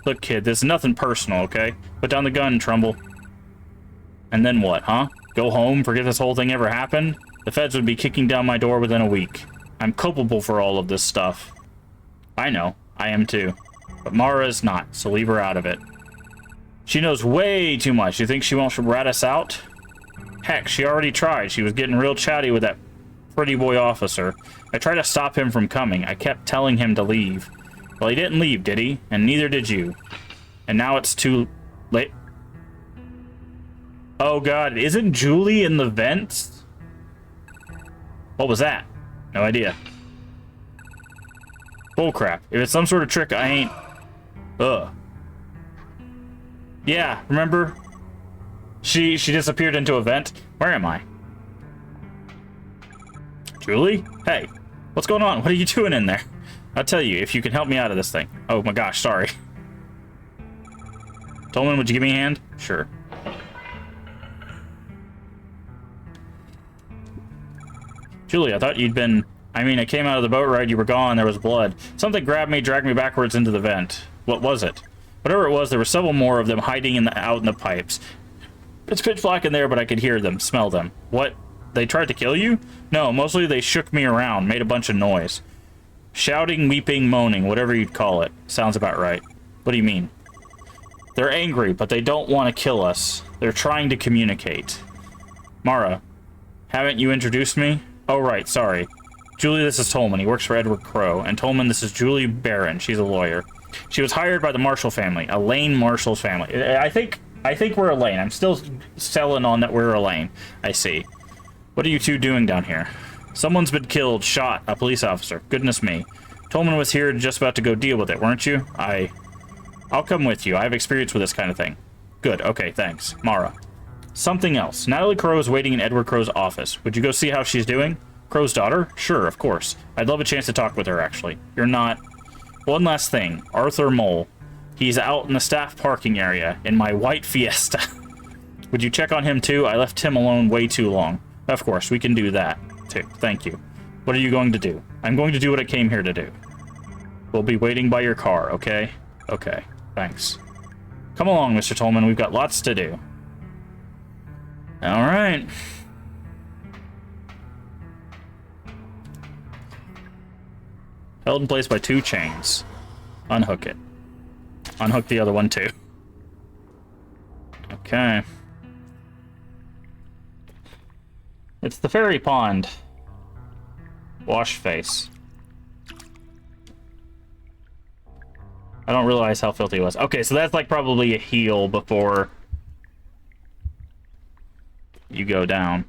Speaker 1: Look, kid, this is nothing personal, okay? Put down the gun, Trumbull. And then what, huh? Go home, forget this whole thing ever happened? The feds would be kicking down my door within a week. I'm culpable for all of this stuff. I know, I am too. But Mara is not, so leave her out of it. She knows way too much. You think she won't rat us out? Heck, she already tried. She was getting real chatty with that pretty boy officer. I tried to stop him from coming. I kept telling him to leave. Well, he didn't leave, did he? And neither did you. And now it's too late. Oh god, isn't Julie in the vents? What was that? No idea. Bullcrap. If it's some sort of trick, I ain't... Ugh. Yeah, remember? She disappeared into a vent. Where am I? Julie? Hey, what's going on? What are you doing in there? I'll tell you, if you can help me out of this thing. Oh my gosh, sorry. Tolman, would you give me a hand? Sure. Julie, I thought you'd been... I mean, I came out of the boat ride, you were gone, there was blood. Something grabbed me, dragged me backwards into the vent. What was it? Whatever it was, there were several more of them hiding out in the pipes. It's pitch black in there, but I could hear them, smell them. What? They tried to kill you? No, mostly they shook me around, made a bunch of noise. Shouting, weeping, moaning, whatever you'd call it. Sounds about right. What do you mean? They're angry, but they don't want to kill us. They're trying to communicate. Mara, haven't you introduced me? Oh, right, sorry. Julie, this is Tolman. He works for Edward Crowe. And Tolman, this is Julie Barron. She's a lawyer. She was hired by the Marshall family. Elaine Marshall's family. I think we're Elaine. I'm still selling on that we're Elaine. I see. What are you two doing down here? Someone's been killed, shot, a police officer. Goodness me. Tolman was here just about to go deal with it, weren't you? I'll come with you. I have experience with this kind of thing. Good, okay, thanks. Mara. Something else. Natalie Crowe is waiting in Edward Crowe's office. Would you go see how she's doing? Crowe's daughter? Sure, of course. I'd love a chance to talk with her, actually. You're not... One last thing. Arthur Mole. He's out in the staff parking area in my white Fiesta. Would you check on him, too? I left him alone way too long. Of course, we can do that. Thank you. What are you going to do? I'm going to do what I came here to do. We'll be waiting by your car, okay? Okay, thanks. Come along, Mr. Tolman. We've got lots to do. All right. Held in place by 2 chains. Unhook it. Unhook the other one, too. Okay. It's the fairy pond. Wash face. I don't realize how filthy it was. Okay, so that's like probably a heal before you go down.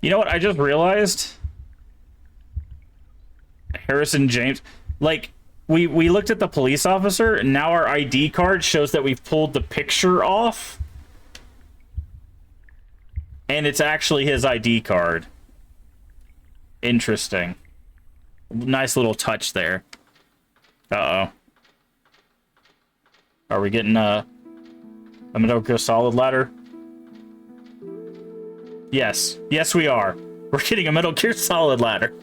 Speaker 1: You know what? I just realized Harrison James, like, we looked at the police officer, and now our ID card shows that we've pulled the picture off. And it's actually his ID card. Interesting. Nice little touch there. Uh-oh. Are we getting a Metal Gear Solid ladder? Yes. Yes, we are. We're getting a Metal Gear Solid ladder.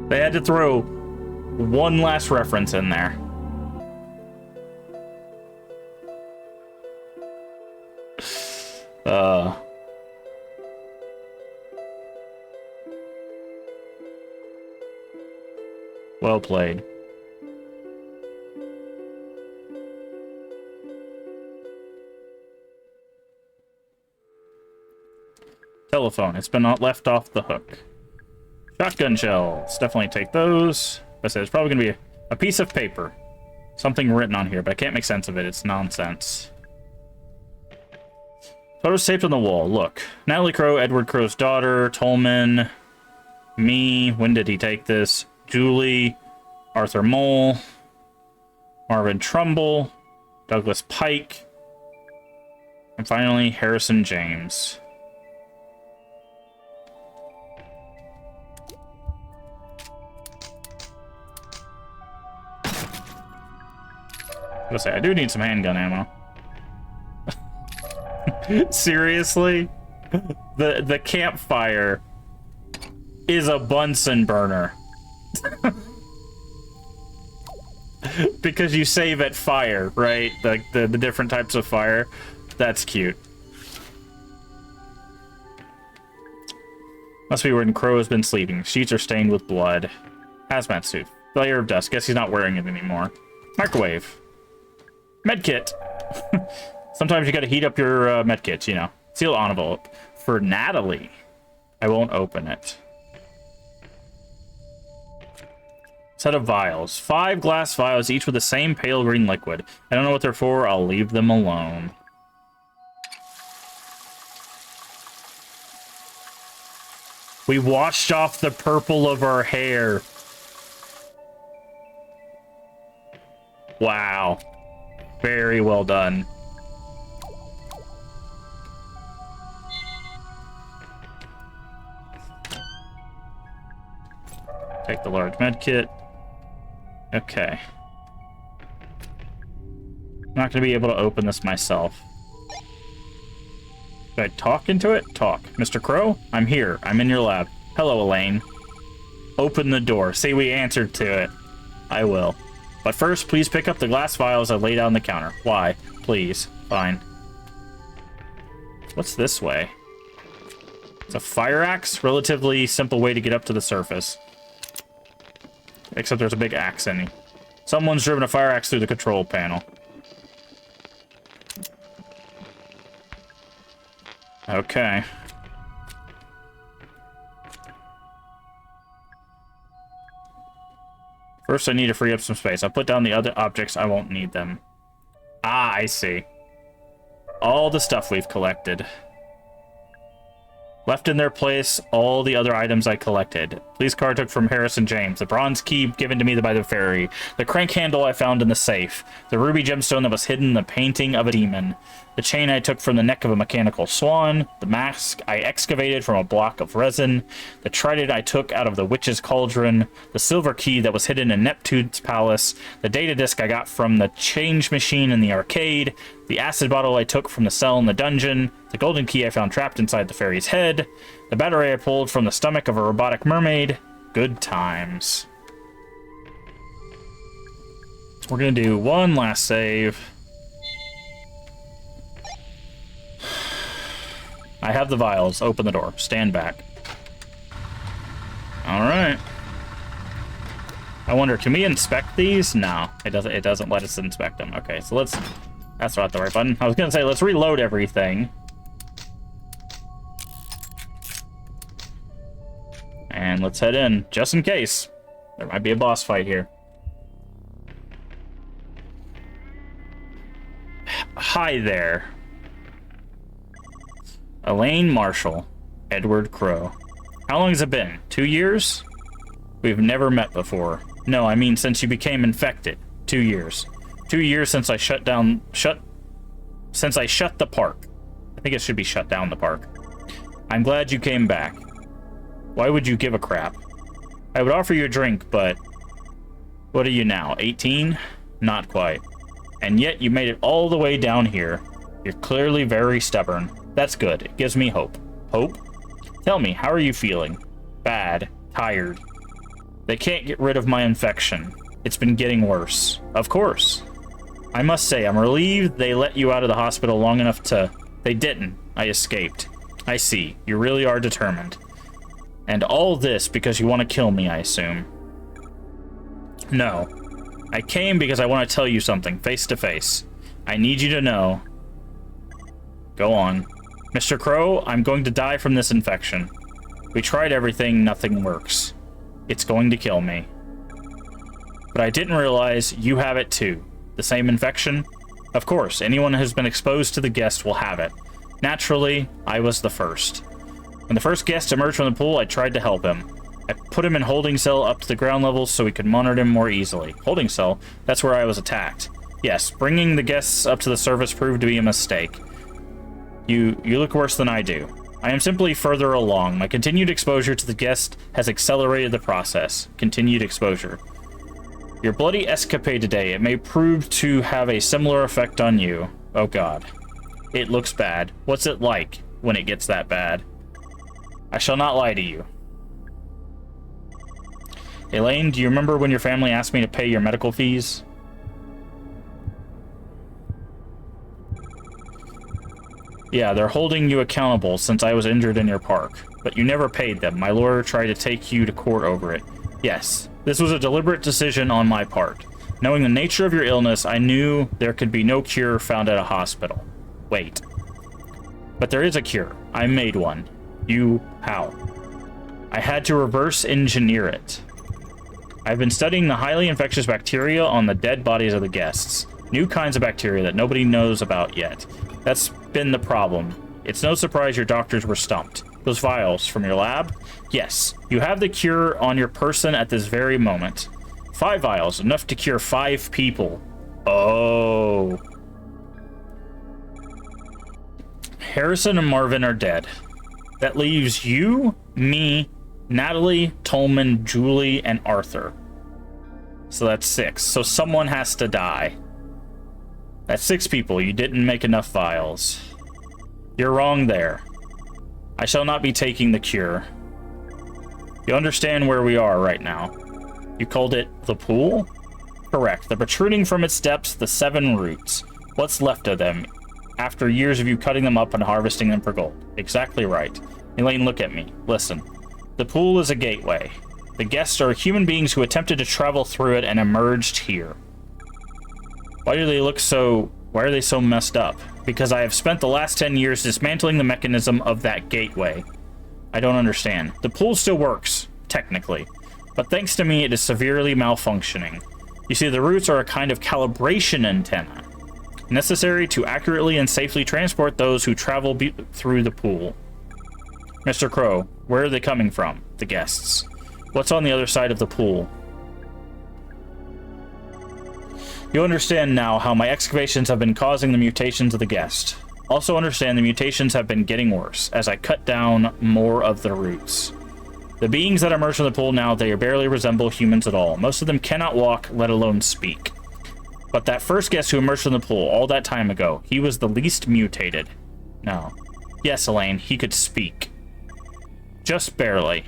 Speaker 1: They had to throw one last reference in there. Well played. Telephone. It's been left off the hook. Shotgun shells. Definitely take those. I said it's probably going to be a piece of paper. Something written on here, but I can't make sense of it. It's nonsense. Photos taped on the wall. Look. Natalie Crow, Edward Crow's daughter, Tolman, me. When did he take this? Julie, Arthur Mole, Marvin Trumbull, Douglas Pike, and finally Harrison James. I was gonna say, I do need some handgun ammo. Seriously? The campfire is a Bunsen burner. Because you save at fire, right? The different types of fire. That's cute. Must be when Crow has been sleeping. Sheets are stained with blood. Hazmat suit. Layer of dust. Guess he's not wearing it anymore. Microwave. Medkit. Sometimes you gotta heat up your medkits, you know. Sealed envelope. For Natalie. I won't open it. Set of vials. 5 glass vials, each with the same pale green liquid. I don't know what they're for. I'll leave them alone. We washed off the purple of our hair. Wow. Very well done. Take the large med kit. Okay. I'm not going to be able to open this myself. Should I talk into it? Talk. Mr. Crow, I'm here. I'm in your lab. Hello, Elaine. Open the door. See, we answered to it. I will. But first, please pick up the glass vials I laid out on the counter. Why? Please. Fine. What's this way? It's a fire axe. Relatively simple way to get up to the surface. Except there's a big axe in it. Someone's driven a fire axe through the control panel. Okay. First, I need to free up some space. I'll put down the other objects. I won't need them. Ah, I see. All the stuff we've collected. Left in their place, all the other items I collected. Police car took from Harrison James. The bronze key given to me by the ferry. The crank handle I found in the safe. The ruby gemstone that was hidden in the painting of a demon. The chain I took from the neck of a mechanical swan. The mask I excavated from a block of resin. The trident I took out of the witch's cauldron. The silver key that was hidden in Neptune's palace. The data disk I got from the change machine in the arcade. The acid bottle I took from the cell in the dungeon. The golden key I found trapped inside the fairy's head. The battery I pulled from the stomach of a robotic mermaid. Good times. We're gonna do one last save. I have the vials. Open the door. Stand back. Alright. I wonder, can we inspect these? No, it doesn't let us inspect them. Okay, so let's... That's not the right button. I was gonna say, let's reload everything. And let's head in, just in case. There might be a boss fight here. Hi there. Elaine Marshall. Edward Crow. How long has it been? 2 years? We've never met before. No, I mean since you became infected. 2 years. 2 years since I shut the park. I think it should be shut down the park. I'm glad you came back. Why would you give a crap? I would offer you a drink, but... What are you now, 18? Not quite. And yet you made it all the way down here. You're clearly very stubborn. That's good. It gives me hope. Hope? Tell me, how are you feeling? Bad. Tired. They can't get rid of my infection. It's been getting worse. Of course. I must say, I'm relieved they let you out of the hospital long enough to... They didn't. I escaped. I see. You really are determined. And all this because you want to kill me, I assume. No. I came because I want to tell you something, face to face. I need you to know. Go on. Mr. Crow, I'm going to die from this infection. We tried everything, nothing works. It's going to kill me. But I didn't realize you have it too. The same infection? Of course, anyone who's been exposed to the guest will have it. Naturally, I was the first. When the first guest emerged from the pool, I tried to help him. I put him in holding cell up to the ground level so we could monitor him more easily. Holding cell? That's where I was attacked. Yes, bringing the guests up to the surface proved to be a mistake. You look worse than I do. I am simply further along. My continued exposure to the guest has accelerated the process. Continued exposure. Your bloody escapade today, it may prove to have a similar effect on you. Oh god. It looks bad. What's it like when it gets that bad? I shall not lie to you. Elaine, do you remember when your family asked me to pay your medical fees? Yeah, they're holding you accountable since I was injured in your park. But you never paid them. My lawyer tried to take you to court over it. Yes, this was a deliberate decision on my part. Knowing the nature of your illness, I knew there could be no cure found at a hospital. Wait. But there is a cure. I made one. How? I had to reverse engineer it. I've been studying the highly infectious bacteria on the dead bodies of the guests. New kinds of bacteria that nobody knows about yet. That's been the problem. It's no surprise your doctors were stumped. Those vials from your lab? Yes, you have the cure on your person at this very moment. 5 vials, enough to cure 5 people. Oh. Harrison and Marvin are dead. That leaves you, me, Natalie, Tolman, Julie, and Arthur. So that's 6. So someone has to die. That's 6 people. You didn't make enough vials. You're wrong there. I shall not be taking the cure. You understand where we are right now. You called it the pool? Correct. The protruding from its depths, the 7 roots. What's left of them, after years of you cutting them up and harvesting them for gold. Exactly right. Elaine, look at me. Listen. The pool is a gateway. The guests are human beings who attempted to travel through it and emerged here. Why are they so messed up? Because I have spent the last 10 years dismantling the mechanism of that gateway. I don't understand. The pool still works, technically. But thanks to me, it is severely malfunctioning. You see, the roots are a kind of calibration antenna, necessary to accurately and safely transport those who travel through the pool. Mr. Crow, where are they coming from? The guests. What's on the other side of the pool? You understand now how my excavations have been causing the mutations of the guest. Also understand the mutations have been getting worse as I cut down more of the roots. The beings that emerge from the pool now, they barely resemble humans at all. Most of them cannot walk, let alone speak. But that first guest who emerged from the pool all that time ago, he was the least mutated. No. Yes, Elaine, he could speak. Just barely.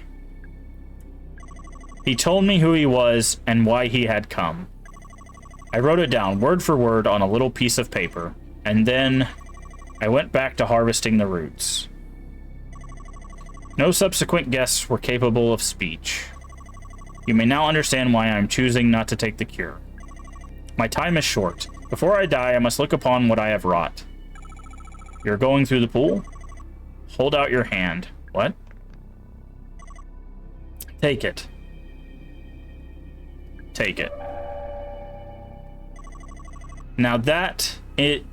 Speaker 1: He told me who he was and why he had come. I wrote it down word for word on a little piece of paper, and then I went back to harvesting the roots. No subsequent guests were capable of speech. You may now understand why I am choosing not to take the cure. My time is short. Before I die, I must look upon what I have wrought. You're going through the pool? Hold out your hand. What? Take it. Take it. Now that it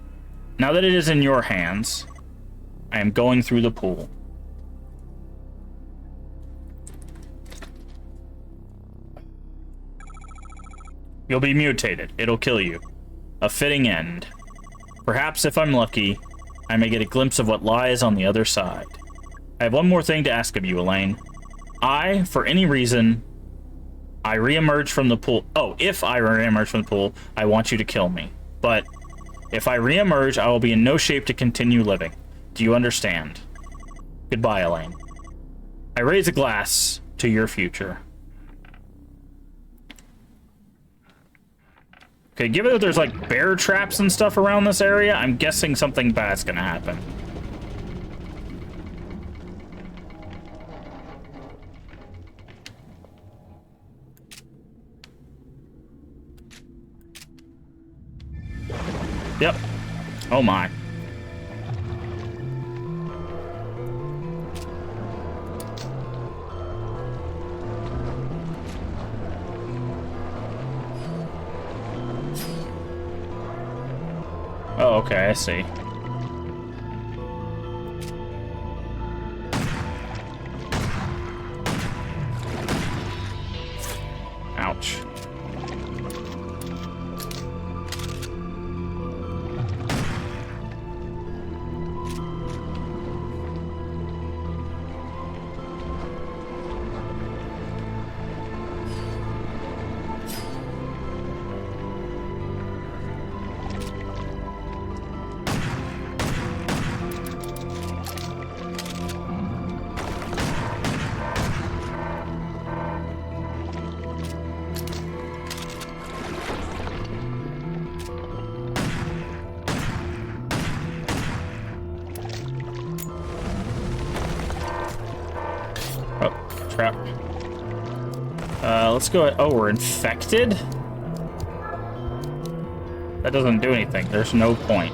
Speaker 1: is in your hands, I am going through the pool. You'll be mutated. It'll kill you. A fitting end. Perhaps if I'm lucky, I may get a glimpse of what lies on the other side. I have one more thing to ask of you, Elaine. For any reason, I reemerge from the pool. Oh, if I reemerge from the pool, I want you to kill me. But if I reemerge, I will be in no shape to continue living. Do you understand? Goodbye, Elaine. I raise a glass to your future. Okay, given that there's like bear traps and stuff around this area, I'm guessing something bad's gonna happen. Yep. Oh my. Oh, okay, I see. Ouch. Trap. Let's go. Oh, we're infected? That doesn't do anything. There's no point.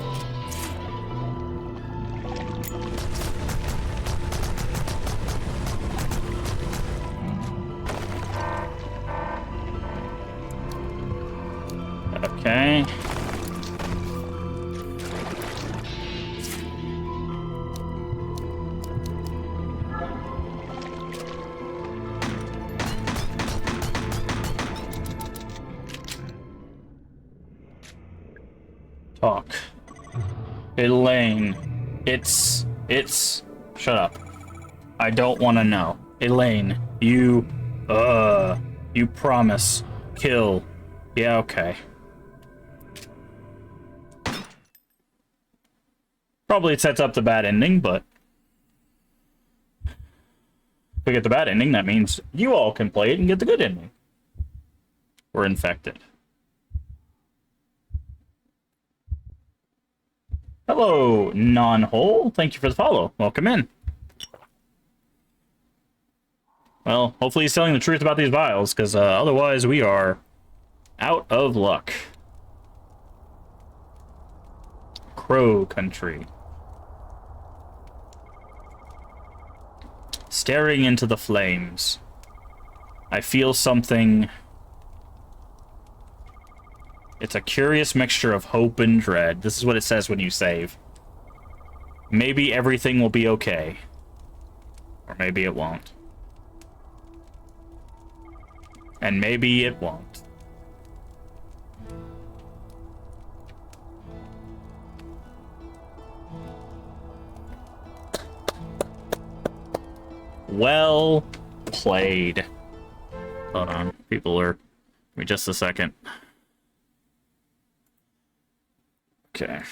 Speaker 1: Okay. Talk. Elaine. It's... Shut up. I don't want to know. Elaine, you promise. Kill. Yeah, okay. Probably it sets up the bad ending, but... if we get the bad ending, that means you all can play it and get the good ending. We're infected. Hello, non-hole. Thank you for the follow. Welcome in. Well, hopefully he's telling the truth about these vials, because otherwise we are out of luck. Crow country. Staring into the flames. I feel something... It's a curious mixture of hope and dread. This is what it says when you save. Maybe everything will be okay. Or maybe it won't. And maybe it won't. Well played. Hold on. People are... Give me just a second. Okay.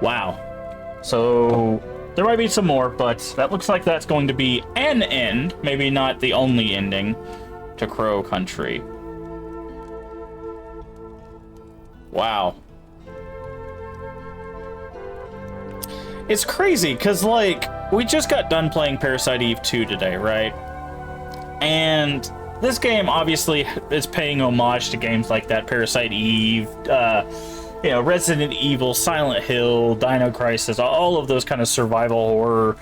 Speaker 1: Wow. So there might be some more, but that looks like that's going to be an end, maybe not the only ending to Crow Country. Wow. It's crazy, because, like, we just got done playing Parasite Eve 2 today, right? And this game, obviously, is paying homage to games like that. Parasite Eve, you know, Resident Evil, Silent Hill, Dino Crisis, all of those kind of survival horror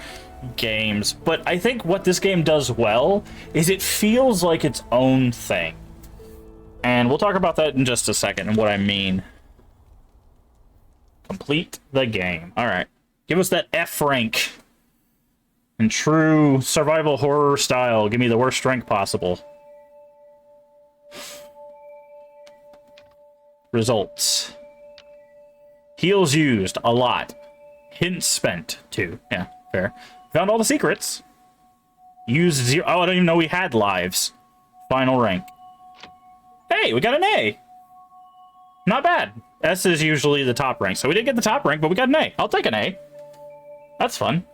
Speaker 1: games, but I think what this game does well is it feels like its own thing. And we'll talk about that in just a second and what I mean. Complete the game. All right. Give us that F rank. In true survival horror style, give me the worst rank possible. Results. Heals used, a lot. Hints spent, 2. Yeah, fair. Found all the secrets. Used 0. Oh, I don't even know we had lives. Final rank. Hey, we got an A. Not bad. S is usually the top rank. So we didn't get the top rank, but we got an A. I'll take an A. That's fun.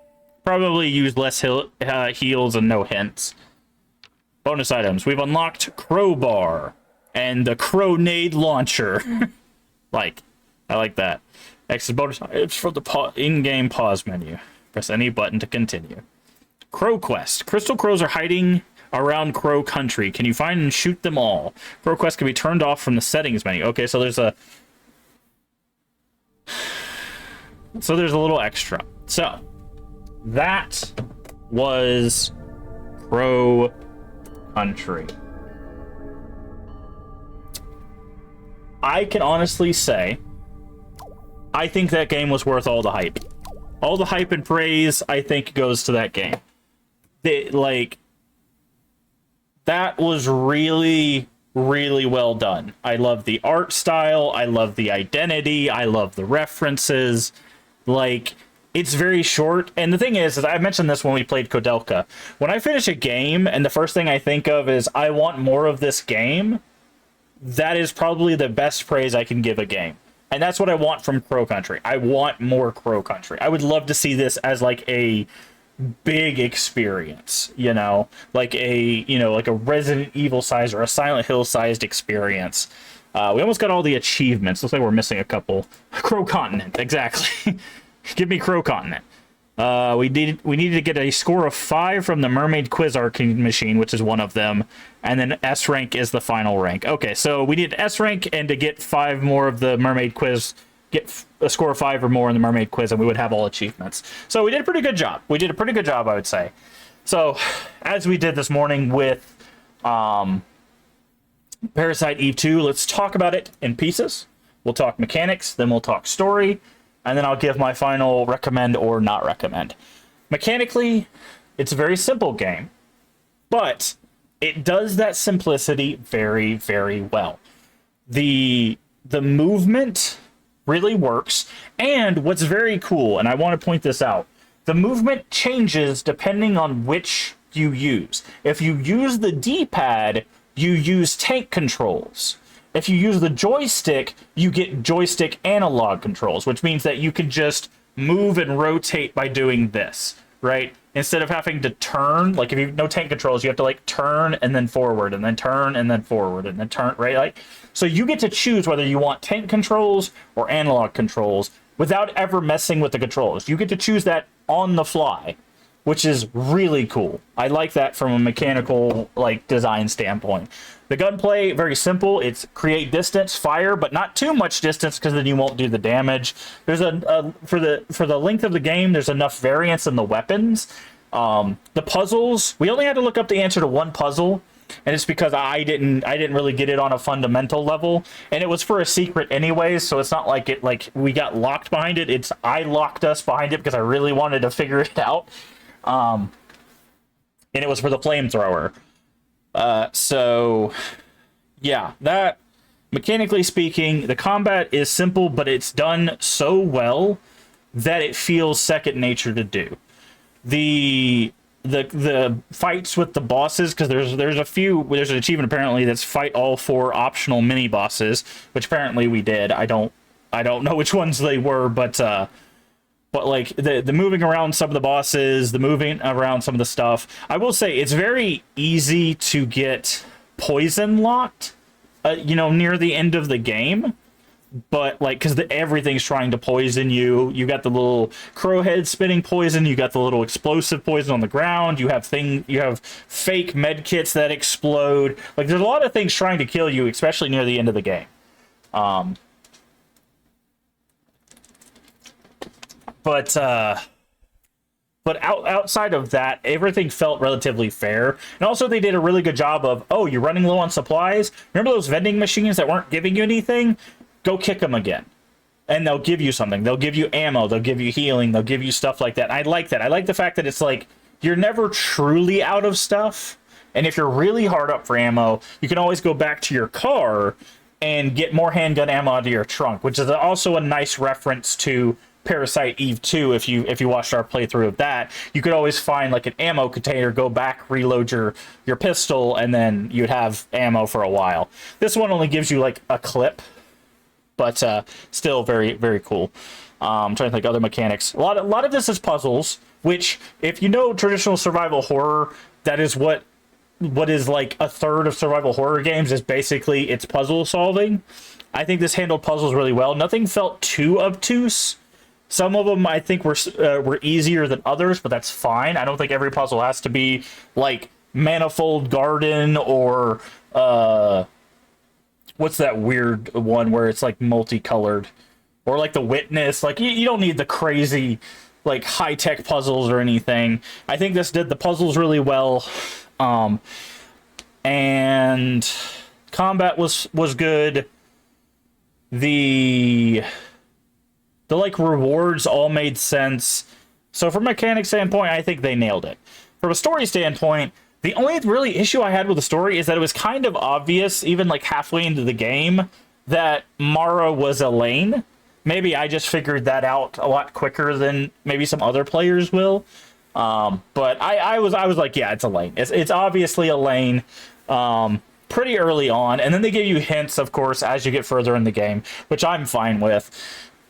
Speaker 1: Probably use less heals and no hints. Bonus items. We've unlocked Crowbar and the Crownade Launcher. I like that. X is bonus items for the in-game pause menu. Press any button to continue. Crow Quest. Crystal crows are hiding around Crow Country. Can you find and shoot them all? Crow Quest can be turned off from the settings menu. Okay, so there's a little extra. So that was Crow Country. I can honestly say I think that game was worth all the hype. All the hype and praise, I think, goes to that game. That was really, really well done. I love the art style. I love the identity. I love the references. It's very short. And the thing is I mentioned this when we played Kodelka. When I finish a game and the first thing I think of is I want more of this game, that is probably the best praise I can give a game. And that's what I want from Crow Country. I want more Crow Country. I would love to see this as a big experience, like a Resident Evil size or a Silent Hill sized experience. We almost got all the achievements. Looks like we're missing a couple. Crow Continent, exactly. Give me Crow Continent. We needed to get a score of 5 from the Mermaid Quiz Arcade machine, which is one of them, and then S rank is the final rank. Okay, so we need S rank, and to get 5 more of the Mermaid Quiz, get a score of 5 or more in the Mermaid Quiz, and we would have all achievements. So we did a pretty good job. I would say. So, as we did this morning with Parasite Eve 2, let's talk about it in pieces. We'll talk mechanics, then we'll talk story, and then I'll give my final recommend or not recommend. Mechanically, it's a very simple game, but it does that simplicity very, very well. The movement really works, and what's very cool, and I want to point this out, the movement changes depending on which you use. If you use the D-pad, you use tank controls. If you use the joystick, you get joystick analog controls, which means that you can just move and rotate by doing this, right? Instead of having to turn, if you no tank controls, you have to turn and then forward and then turn and then forward and then turn, right? So you get to choose whether you want tank controls or analog controls without ever messing with the controls. You get to choose that on the fly, which is really cool. I like that from a mechanical design standpoint. The gunplay, very simple. It's create distance, fire, but not too much distance because then you won't do the damage. There's for the length of the game, there's enough variance in the weapons. The puzzles, we only had to look up the answer to one puzzle, and it's because I didn't really get it on a fundamental level, and it was for a secret anyways, so it's not like we got locked behind it. I locked us behind it because I really wanted to figure it out. And it was for the flamethrower. So yeah, that mechanically speaking, the combat is simple, but it's done so well that it feels second nature to do. The fights with the bosses, because there's an achievement apparently that's fight all 4 optional mini bosses, which apparently we did. I don't know which ones they were, but the moving around some of the bosses, the moving around some of the stuff, I will say it's very easy to get poison locked, near the end of the game. But because everything's trying to poison you. You got the little crow head spitting poison. You got the little explosive poison on the ground. You have fake med kits that explode. There's a lot of things trying to kill you, especially near the end of the game. But But outside of that, everything felt relatively fair. And also, they did a really good job of, oh, you're running low on supplies? Remember those vending machines that weren't giving you anything? Go kick them again. And they'll give you something. They'll give you ammo. They'll give you healing. They'll give you stuff like that. And I like that. I like the fact that it's like, you're never truly out of stuff. And if you're really hard up for ammo, you can always go back to your car and get more handgun ammo out of your trunk, which is also a nice reference to Parasite Eve 2. If you watched our playthrough of that, you could always find like an ammo container, go back, reload your pistol, and then you'd have ammo for a while. This one only gives you like a clip, but still very, very cool. I'm trying to think of other mechanics. A lot of this is puzzles, which, if you know traditional survival horror, that is what is like a third of survival horror games, is basically it's puzzle solving. I think this handled puzzles really well. Nothing felt too obtuse. Some of them I think were easier than others, but that's fine. I don't think every puzzle has to be like Manifold Garden or what's that weird one where it's like multicolored, or like The Witness. Like you don't need the crazy like high-tech puzzles or anything. I think this did the puzzles really well. And combat was good. The like rewards all made sense. So from a mechanic standpoint, I think they nailed it. From a story standpoint, the only really issue I had with the story is that it was kind of obvious, even like halfway into the game, that Mara was Elaine. Maybe I just figured that out a lot quicker than maybe some other players will. But I was like, yeah, it's Elaine. It's obviously Elaine pretty early on. And then they give you hints, of course, as you get further in the game, which I'm fine with.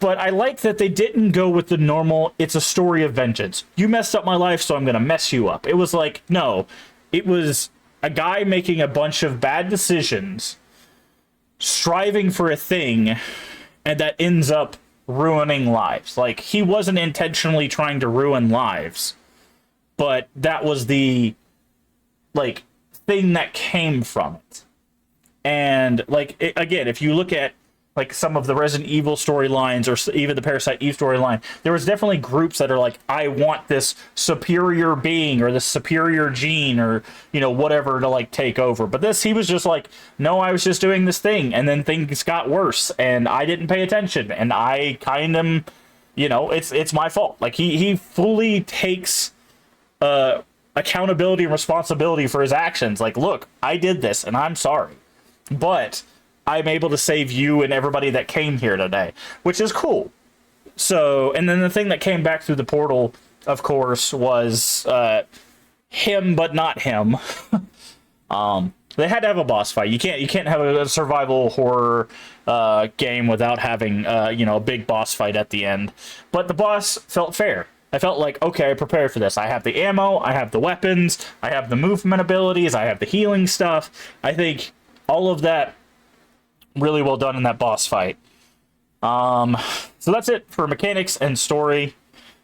Speaker 1: But I like that they didn't go with the normal, it's a story of vengeance. You messed up my life, so I'm going to mess you up. It was like, no, it was a guy making a bunch of bad decisions, striving for a thing, and that ends up ruining lives. Like, he wasn't intentionally trying to ruin lives, but that was the, like, thing that came from it. And, like, again, if you look at, like, some of the Resident Evil storylines, or even the Parasite Eve storyline, there was definitely groups that are like, I want this superior being, or this superior gene, or, you know, whatever, to, like, take over. But this, he was just like, no, I was just doing this thing, and then things got worse, and I didn't pay attention, and I kind of, you know, it's my fault. Like, he fully takes accountability and responsibility for his actions. Like, look, I did this, and I'm sorry, but I'm able to save you and everybody that came here today, which is cool. So, and then the thing that came back through the portal, of course, was him, but not him. They had to have a boss fight. You can't have a survival horror game without having you know, a big boss fight at the end. But the boss felt fair. I felt like, okay, I prepared for this. I have the ammo, I have the weapons, I have the movement abilities, I have the healing stuff. I think all of that really well done in that boss fight. So that's it for mechanics and story.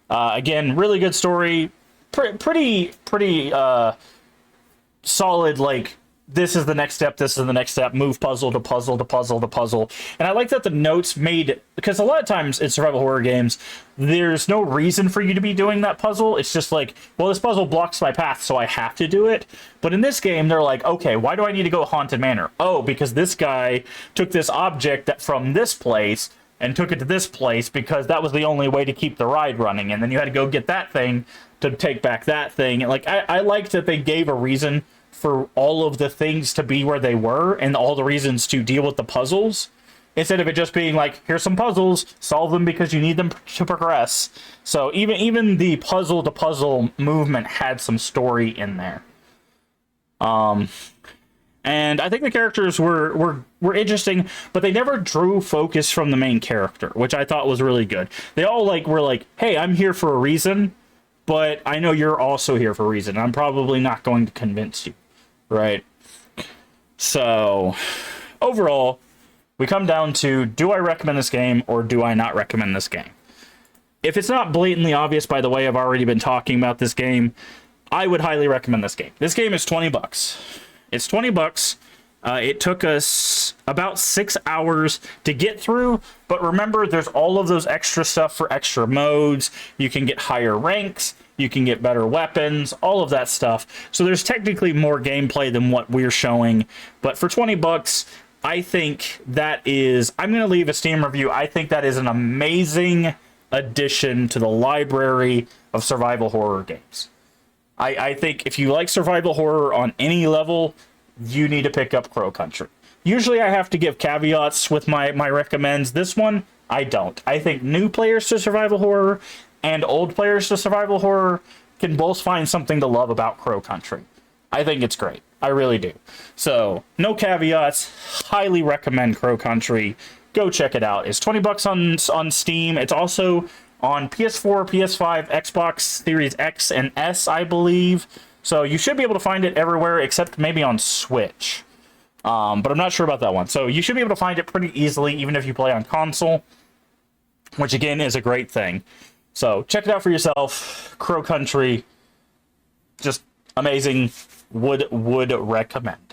Speaker 1: Again, really good story. Pretty solid, like, this is the next step, this is the next step, move puzzle to puzzle to puzzle to puzzle. And I like that the notes made, because a lot of times in survival horror games, there's no reason for you to be doing that puzzle. It's just like, well, this puzzle blocks my path, so I have to do it. But in this game, they're like, okay, why do I need to go Haunted Manor? Oh, because this guy took this object from this place and took it to this place because that was the only way to keep the ride running. And then you had to go get that thing to take back that thing. And like, I liked that they gave a reason for all of the things to be where they were and all the reasons to deal with the puzzles, instead of it just being like, here's some puzzles, solve them because you need them to progress. So even the puzzle to puzzle movement had some story in there. And I think the characters were interesting, but they never drew focus from the main character, which I thought was really good. They all were like, hey, I'm here for a reason, but I know you're also here for a reason. I'm probably not going to convince you. Right. So, overall, we come down to, do I recommend this game or do I not recommend this game? If it's not blatantly obvious by the way I've already been talking about this game, I would highly recommend this game. This game is $20. It's $20. It took us about 6 hours to get through, but remember, there's all of those extra stuff for extra modes. You can get higher ranks. You can get better weapons, all of that stuff. So there's technically more gameplay than what we're showing. But for 20 bucks, I think that is... I'm going to leave a Steam review. I think that is an amazing addition to the library of survival horror games. I think if you like survival horror on any level, you need to pick up Crow Country. Usually I have to give caveats with my recommends. This one, I don't. I think new players to survival horror and old players to survival horror can both find something to love about Crow Country. I think it's great. I really do. So, no caveats. Highly recommend Crow Country. Go check it out. It's 20 bucks on Steam. It's also on PS4, PS5, Xbox Series X and S, I believe. So you should be able to find it everywhere except maybe on Switch. But I'm not sure about that one. So you should be able to find it pretty easily, even if you play on console, which again is a great thing. So check it out for yourself. Crow Country, just amazing. Would recommend.